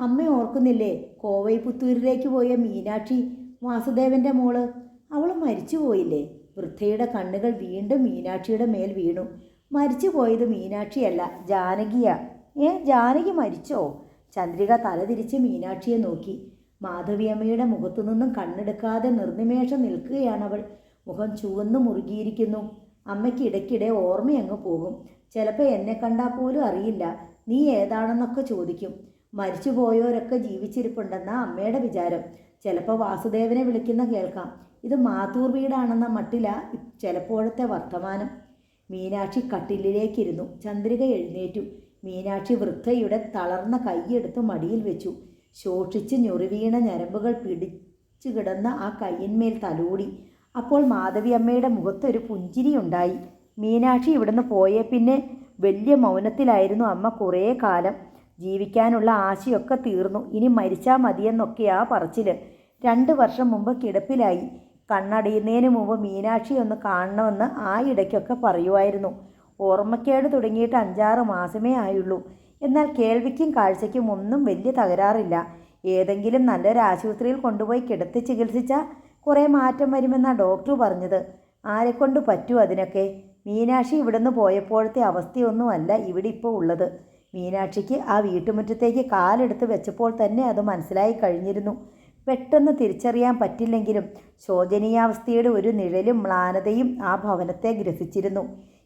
അമ്മ ഓർക്കുന്നില്ലേ? കോവൈപുത്തൂരിലേക്ക് പോയ മീനാക്ഷി, വാസുദേവൻ്റെ മോള്. അവൾ മരിച്ചു പോയില്ലേ? വൃദ്ധയുടെ കണ്ണുകൾ വീണ്ടും മീനാക്ഷിയുടെ മേൽ വീണു. മരിച്ചു പോയത് മീനാക്ഷിയല്ല, ജാനകിയാ. ജാനകി മരിച്ചോ? ചന്ദ്രിക തലതിരിച്ച് മീനാക്ഷിയെ നോക്കി. മാധവിയമ്മയുടെ മുഖത്തു നിന്നും കണ്ണെടുക്കാതെ നിർനിമേഷം നിൽക്കുകയാണവൾ. മുഖം ചുവന്നു മുറുകിയിരിക്കുന്നു. അമ്മയ്ക്ക് ഇടയ്ക്കിടെ ഓർമ്മയങ്ങ് പോകും. ചിലപ്പോൾ എന്നെ കണ്ടാൽ പോലും അറിയില്ല. നീ ഏതാണെന്നൊക്കെ ചോദിക്കും. മരിച്ചു പോയവരൊക്കെ ജീവിച്ചിരിപ്പുണ്ടെന്ന അമ്മയുടെ വിചാരം. ചിലപ്പോൾ വാസുദേവനെ വിളിക്കുന്ന കേൾക്കാം. ഇത് മാത്തൂർ വീടാണെന്ന മട്ടില ചിലപ്പോഴത്തെ വർത്തമാനം. മീനാക്ഷി കട്ടിലിലേക്കിരുന്നു. ചന്ദ്രിക എഴുന്നേറ്റു. മീനാക്ഷി വൃദ്ധയുടെ തളർന്ന കൈയെടുത്ത് മടിയിൽ വെച്ചു. ശോഷിച്ച് ഞൊറിവീണ ഞരമ്പുകൾ പിടിച്ചു കിടന്ന ആ കൈയിന്മേൽ തലോടി. അപ്പോൾ മാധവിയമ്മയുടെ മുഖത്തൊരു പുഞ്ചിരിയുണ്ടായി. മീനാക്ഷി ഇവിടുന്ന് പോയേ പിന്നെ വലിയ മൗനത്തിലായിരുന്നു അമ്മ കുറേ കാലം. ജീവിക്കാനുള്ള ആശയൊക്കെ തീർന്നു, ഇനി മരിച്ചാൽ മതിയെന്നൊക്കെയാ പറച്ചിൽ. 2 വർഷം മുമ്പ് കിടപ്പിലായി. കണ്ണടയുന്നതിന് മുമ്പ് മീനാക്ഷി ഒന്ന് കാണണമെന്ന് ആ ഇടയ്ക്കൊക്കെ പറയുമായിരുന്നു. ഓർമ്മക്കേട് തുടങ്ങിയിട്ട് 5-6 മാസമേ ആയുള്ളൂ. എന്നാൽ കേൾവിക്കും കാഴ്ചയ്ക്കും ഒന്നും വലിയ തകരാറില്ല. ഏതെങ്കിലും നല്ലൊരു ആശുപത്രിയിൽ കൊണ്ടുപോയി കിടത്തി ചികിത്സിച്ചാൽ കുറേ മാറ്റം വരുമെന്നാണ് ഡോക്ടർ പറഞ്ഞത്. ആരെക്കൊണ്ട് പറ്റും അതിനൊക്കെ? മീനാക്ഷി ഇവിടുന്ന് പോയപ്പോഴത്തെ അവസ്ഥയൊന്നുമല്ല ഇവിടെ ഇപ്പോൾ ഉള്ളത്. മീനാക്ഷിക്ക് ആ വീട്ടുമുറ്റത്തേക്ക് കാലെടുത്ത് വെച്ചപ്പോൾ തന്നെ അത് മനസ്സിലായി കഴിഞ്ഞിരുന്നു. പെട്ടെന്ന് തിരിച്ചറിയാൻ പറ്റില്ലെങ്കിലും ശോചനീയാവസ്ഥയുടെ ഒരു നിഴലും മ്ലാനതയും ആ ഭവനത്തെ ഗ്രസിച്ചിരുന്നു.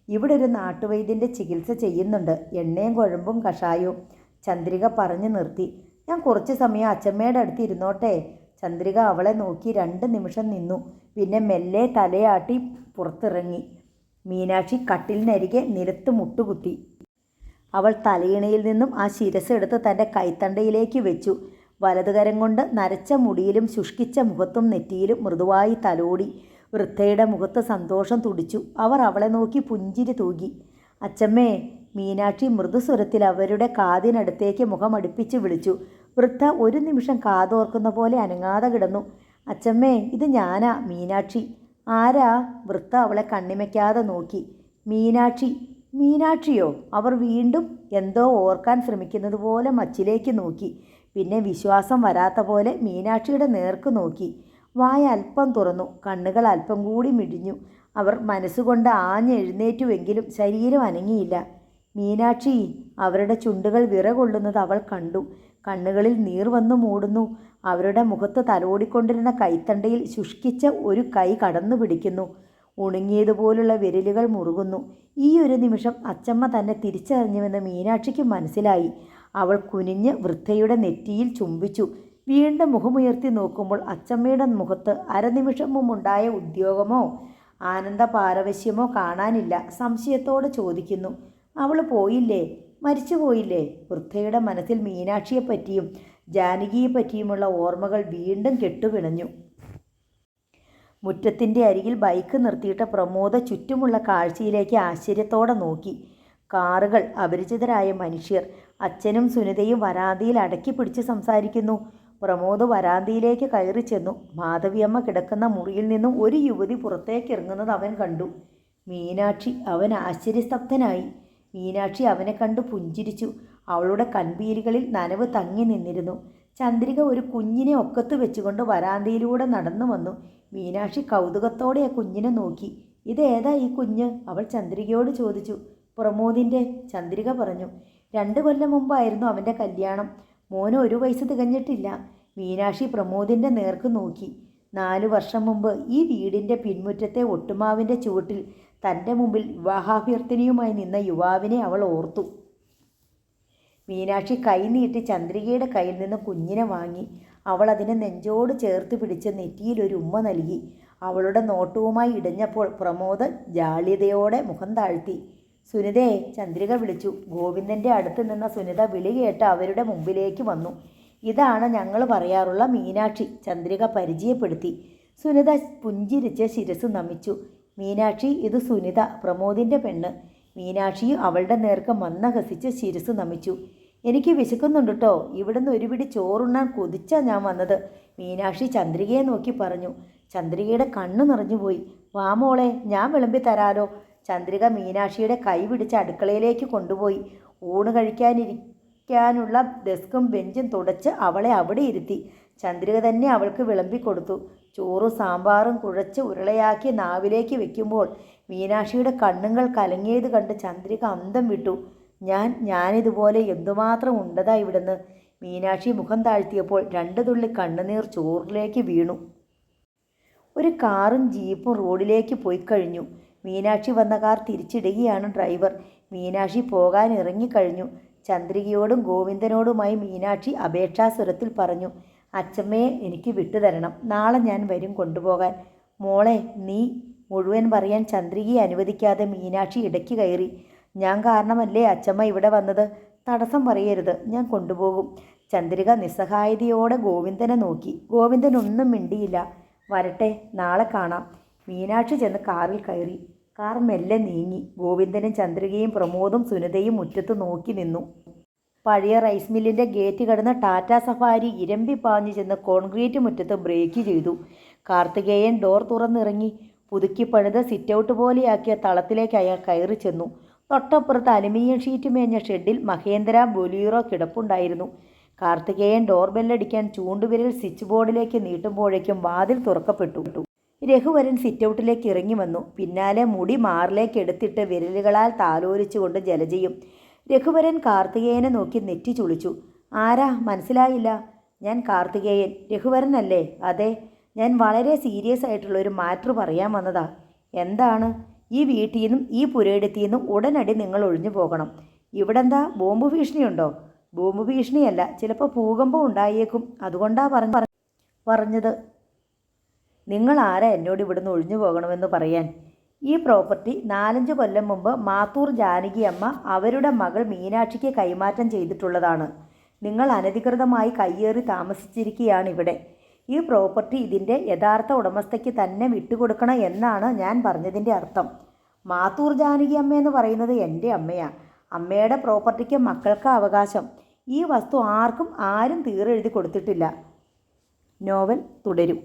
ഇവിടെ ഒരു നാട്ടുവൈദ്യൻ്റെ ചികിത്സ ചെയ്യുന്നുണ്ട്, എണ്ണയും കുഴമ്പും കഷായവും. ചന്ദ്രിക പറഞ്ഞു നിർത്തി. ഞാൻ കുറച്ച് സമയം അച്ചമ്മയുടെ അടുത്ത് ഇരുന്നോട്ടെ? ചന്ദ്രിക അവളെ നോക്കി 2 നിമിഷം നിന്നു. പിന്നെ മെല്ലെ തലയാട്ടി പുറത്തിറങ്ങി. മീനാക്ഷി കട്ടിലിനരികെ നിലത്ത് മുട്ടുകുത്തി. അവൾ തലയിണയിൽ നിന്നും ആ ശിരസ് എടുത്ത് തൻ്റെ കൈത്തണ്ടയിലേക്ക് വെച്ചു. വലതുകരം കൊണ്ട് നരച്ച മുടിയിലും ശുഷ്കിച്ച മുഖത്തും നെറ്റിയിലും മൃദുവായി തലോടി. വൃദ്ധയുടെ മുഖത്ത് സന്തോഷം തുടിച്ചു. അവർ അവളെ നോക്കി പുഞ്ചിരി തൂകി. അച്ചമ്മേ, മീനാക്ഷി മൃദുസ്വരത്തിൽ അവരുടെ കാതിനടുത്തേക്ക് മുഖമടുപ്പിച്ച് വിളിച്ചു. വൃദ്ധ ഒരു നിമിഷം കാതോർക്കുന്ന പോലെ അനങ്ങാതെ കിടന്നു. അച്ചമ്മേ, ഇത് ഞാനാ, മീനാക്ഷി. ആരാ? വൃദ്ധ അവളെ കണ്ണിമയ്ക്കാതെ നോക്കി. മീനാക്ഷി. മീനാക്ഷിയോ? അവർ വീണ്ടും എന്തോ ഓർക്കാൻ ശ്രമിക്കുന്നത് പോലെ മച്ചിലേക്ക് നോക്കി. പിന്നെ വിശ്വാസം വരാത്ത പോലെ മീനാക്ഷിയുടെ നേർക്ക് നോക്കി. വായ അല്പം തുറന്നു, കണ്ണുകൾ അല്പം കൂടി മിഴിഞ്ഞു. അവർ മനസ്സുകൊണ്ട് ആഞ്ഞെഴുന്നേറ്റുവെങ്കിലും ശരീരം അനങ്ങിയില്ല. മീനാക്ഷി. അവരുടെ ചുണ്ടുകൾ വിറകൊള്ളുന്നത് അവൾ കണ്ടു. കണ്ണുകളിൽ നീർ വന്നു മൂടുന്നു. അവരുടെ മുഖത്ത് തലോടിക്കൊണ്ടിരുന്ന കൈത്തണ്ടയിൽ ശുഷ്കിച്ച ഒരു കൈ കടന്നു പിടിക്കുന്നു. ഉണങ്ങിയതുപോലുള്ള വിരലുകൾ മുറുകുന്നു. ഈ ഒരു നിമിഷം അച്ചമ്മ തന്നെ തിരിച്ചറിഞ്ഞുവെന്ന് മീനാക്ഷിക്ക് മനസ്സിലായി. അവൾ കുനിഞ്ഞ് വൃദ്ധയുടെ നെറ്റിയിൽ ചുംബിച്ചു. വീണ്ടും മുഖമുയർത്തി നോക്കുമ്പോൾ അച്ചമ്മയുടെ മുഖത്ത് അരനിമിഷം മുമ്പുണ്ടായ ഉദ്യോഗമോ ആനന്ദ പാരവശ്യമോ കാണാനില്ല. സംശയത്തോടെ ചോദിക്കുന്നു, അവൾ പോയില്ലേ? മരിച്ചു പോയില്ലേ? വൃദ്ധയുടെ മനസ്സിൽ മീനാക്ഷിയെപ്പറ്റിയും ജാനകിയെപ്പറ്റിയുമുള്ള ഓർമ്മകൾ വീണ്ടും കെട്ടുപിണഞ്ഞു. മുറ്റത്തിൻ്റെ അരികിൽ ബൈക്ക് നിർത്തിയിട്ട പ്രമോദ ചുറ്റുമുള്ള കാഴ്ചയിലേക്ക് ആശ്ചര്യത്തോടെ നോക്കി. കാറുകൾ, അപരിചിതരായ മനുഷ്യർ. അച്ഛനും സുനിതയും വരാന്തയിൽ അടക്കി പിടിച്ച് സംസാരിക്കുന്നു. പ്രമോദ് വരാന്തയിലേക്ക് കയറി ചെന്നു. മാധവിയമ്മ കിടക്കുന്ന മുറിയിൽ നിന്നും ഒരു യുവതി പുറത്തേക്ക് ഇറങ്ങുന്നത് അവൻ കണ്ടു. മീനാക്ഷി. അവൻ ആശ്ചര്യസ്തബ്ധനായി. മീനാക്ഷി അവനെ കണ്ട് പുഞ്ചിരിച്ചു. അവളുടെ കൺപീലികളിൽ നനവ് തങ്ങി നിന്നിരുന്നു. ചന്ദ്രിക ഒരു കുഞ്ഞിനെ ഒക്കത്ത് വെച്ചുകൊണ്ട് വരാന്തയിലൂടെ നടന്നു വന്നു. മീനാക്ഷി കൗതുകത്തോടെ ആ കുഞ്ഞിനെ നോക്കി. ഇതേതാ ഈ കുഞ്ഞ്? അവൾ ചന്ദ്രികയോട് ചോദിച്ചു. പ്രമോദിൻ്റെ. ചന്ദ്രിക പറഞ്ഞു. 2 കൊല്ലം മുമ്പായിരുന്നു അവൻ്റെ കല്യാണം. മോന് 1 വയസ്സ് തികഞ്ഞിട്ടില്ല. മീനാക്ഷി പ്രമോദിൻ്റെ നേർക്ക് നോക്കി. 4 വർഷം മുമ്പ് ഈ വീടിൻ്റെ പിൻമുറ്റത്തെ ഒട്ടുമാവിൻ്റെ ചുവട്ടിൽ തൻ്റെ മുമ്പിൽ വിവാഹാഭ്യർത്ഥനയുമായി നിന്ന യുവാവിനെ അവൾ ഓർത്തു. മീനാക്ഷി കൈ നീട്ടി ചന്ദ്രികയുടെ കയ്യിൽ നിന്ന് കുഞ്ഞിനെ വാങ്ങി. അവൾ അതിനെ നെഞ്ചോട് ചേർത്ത് പിടിച്ച് നെറ്റിയിൽ ഒരു ഉമ്മ നൽകി. അവളുടെ നോട്ടവുമായി ഇടഞ്ഞപ്പോൾ പ്രമോദ് ജാള്യതയോടെ മുഖം താഴ്ത്തി. സുനിതേ, ചന്ദ്രിക വിളിച്ചു. ഗോവിന്ദൻ്റെ അടുത്ത് നിന്ന സുനിത വിളി കേട്ട് അവരുടെ മുമ്പിലേക്ക് വന്നു. ഇതാണ് ഞങ്ങൾ പറയാറുള്ള മീനാക്ഷി, ചന്ദ്രിക പരിചയപ്പെടുത്തി. സുനിത പുഞ്ചിരിച്ച് ശിരസ് നമിച്ചു. മീനാക്ഷി, ഇത് സുനിത, പ്രമോദിൻ്റെ പെണ്ണ്. മീനാക്ഷിയും അവളുടെ നേർക്ക് മന്ദഹസിച്ച് ശിരസ് നമിച്ചു. എനിക്ക് വിശക്കുന്നുണ്ട് കേട്ടോ. ഇവിടുന്ന് ഒരു പിടി ചോറുണ്ണാൻ കൊതിച്ചാ ഞാൻ വന്നത്, മീനാക്ഷി ചന്ദ്രികയെ നോക്കി പറഞ്ഞു. ചന്ദ്രികയുടെ കണ്ണു നിറഞ്ഞുപോയി. വാ മോളെ, ഞാൻ വിളമ്പി തരാലോ. ചന്ദ്രിക മീനാക്ഷിയുടെ കൈ പിടിച്ച് അടുക്കളയിലേക്ക് കൊണ്ടുപോയി. ഊണ് കഴിക്കാനുള്ള ഡെസ്കും ബെഞ്ചും തുടച്ച് അവളെ അവിടെ ഇരുത്തി. ചന്ദ്രിക തന്നെ അവൾക്ക് വിളമ്പിക്കൊടുത്തു. ചോറും സാമ്പാറും കുഴച്ച് ഉരുളയാക്കി നാവിലേക്ക് വെക്കുമ്പോൾ മീനാക്ഷിയുടെ കണ്ണുകൾ കലങ്ങിയത് കണ്ട് ചന്ദ്രിക അന്തം വിട്ടു. ഞാനിതുപോലെ എന്തുമാത്രം ഉണ്ടതാ ഇവിടുന്ന്. മീനാക്ഷി മുഖം താഴ്ത്തിയപ്പോൾ 2 തുള്ളി കണ്ണുനീർ ചോറിലേക്ക് വീണു. ഒരു കാറും ജീപ്പും റോഡിലേക്ക് പോയി കഴിഞ്ഞു. മീനാക്ഷി വന്ന കാർ തിരിച്ചിടുകയാണ് ഡ്രൈവർ. മീനാക്ഷി പോകാൻ ഇറങ്ങിക്കഴിഞ്ഞു. ചന്ദ്രികയോടും ഗോവിന്ദനോടുമായി മീനാക്ഷി അപേക്ഷാസ്വരത്തിൽ പറഞ്ഞു. അച്ചമ്മയെ എനിക്ക് വിട്ടുതരണം. നാളെ ഞാൻ വരും കൊണ്ടുപോകാൻ. മോളെ, നീ മുഴുവൻ പറയാൻ ചന്ദ്രികയെ അനുവദിക്കാതെ മീനാക്ഷി ഇടയ്ക്ക് കയറി. ഞാൻ കാരണമല്ലേ അച്ചമ്മ ഇവിടെ വന്നത്. തടസ്സം പറയരുത്, ഞാൻ കൊണ്ടുപോകും. ചന്ദ്രിക നിസ്സഹായതയോടെ ഗോവിന്ദനെ നോക്കി. ഗോവിന്ദൻ ഒന്നും മിണ്ടിയില്ല. വരട്ടെ, നാളെ കാണാം. മീനാക്ഷി ചെന്ന് കാറിൽ കയറി. കാർ മെല്ലെ നീങ്ങി. ഗോവിന്ദനും ചന്ദ്രികയും പ്രമോദും സുനിതയും മുറ്റത്ത് നോക്കി നിന്നു. പഴയ റൈസ് മില്ലിൻ്റെ ഗേറ്റ് കടന്ന് ടാറ്റ സഫാരി ഇരമ്പി പാഞ്ഞു ചെന്ന് കോൺക്രീറ്റ് മുറ്റത്ത് ബ്രേക്ക് ചെയ്തു. കാർത്തികേയൻ ഡോർ തുറന്നിറങ്ങി. പുതുക്കി പണിത് സിറ്റൗട്ട് പോലെയാക്കിയ തളത്തിലേക്ക് അയാൾ കയറി ചെന്നു. തൊട്ടപ്പുറത്ത് അലുമിനിയം ഷീറ്റ് മേഞ്ഞ ഷെഡിൽ മഹേന്ദ്ര ബൊലീറോ കിടപ്പുണ്ടായിരുന്നു. കാർത്തികേയൻ ഡോർബെല്ലടിക്കാൻ ചൂണ്ടുവിരൽ സ്വിച്ച് ബോർഡിലേക്ക് നീട്ടുമ്പോഴേക്കും വാതിൽ തുറക്കപ്പെട്ടു. രഘുവരൻ സിറ്റൗട്ടിലേക്ക് ഇറങ്ങി വന്നു. പിന്നാലെ മുടി മാറിലേക്ക് എടുത്തിട്ട് വിരലുകളാൽ താലോലിച്ചുകൊണ്ട് ജലജയും. രഘുവരൻ കാർത്തികേയനെ നോക്കി നെറ്റി ചുളിച്ചു. ആരാ, മനസ്സിലായില്ല? ഞാൻ കാർത്തികേയൻ. രഘുവരൻ അല്ലേ? അതെ. ഞാൻ വളരെ സീരിയസ് ആയിട്ടുള്ള ഒരു മാറ്റർ പറയാൻ വന്നതാ. എന്താണ്? ഈ വീട്ടിൽ നിന്നും ഈ പുരയിടത്തിൽ നിന്നും ഉടനടി നിങ്ങൾ ഒഴിഞ്ഞു പോകണം. ഇവിടെന്താ, ബോംബ് ഭീഷണിയുണ്ടോ? ബോംബ് ഭീഷണിയല്ല, ചിലപ്പോൾ ഭൂകമ്പം ഉണ്ടായേക്കും. അതുകൊണ്ടാ പറഞ്ഞത്. നിങ്ങൾ ആരാ എന്നോട് ഇവിടുന്ന് ഒഴിഞ്ഞു പോകണമെന്ന് പറയാൻ? ഈ പ്രോപ്പർട്ടി 4-5 കൊല്ലം മുമ്പ് മാത്തൂർ ജാനകി അമ്മ അവരുടെ മകൾ മീനാക്ഷിക്ക് കൈമാറ്റം ചെയ്തിട്ടുള്ളതാണ്. നിങ്ങൾ അനധികൃതമായി കയ്യേറി താമസിച്ചിരിക്കുകയാണ് ഇവിടെ. ഈ പ്രോപ്പർട്ടി ഇതിൻ്റെ യഥാർത്ഥ ഉടമസ്ഥയ്ക്ക് തന്നെ വിട്ടുകൊടുക്കണം എന്നാണ് ഞാൻ പറഞ്ഞതിൻ്റെ അർത്ഥം. മാത്തൂർ ജാനകി അമ്മയെന്ന് പറയുന്നത് എൻ്റെ അമ്മയാണ്. അമ്മയുടെ പ്രോപ്പർട്ടിക്ക് മക്കൾക്ക് അവകാശം. ഈ വസ്തു ആരും തീരെഴുതി കൊടുത്തിട്ടില്ല. നോവൽ തുടരും.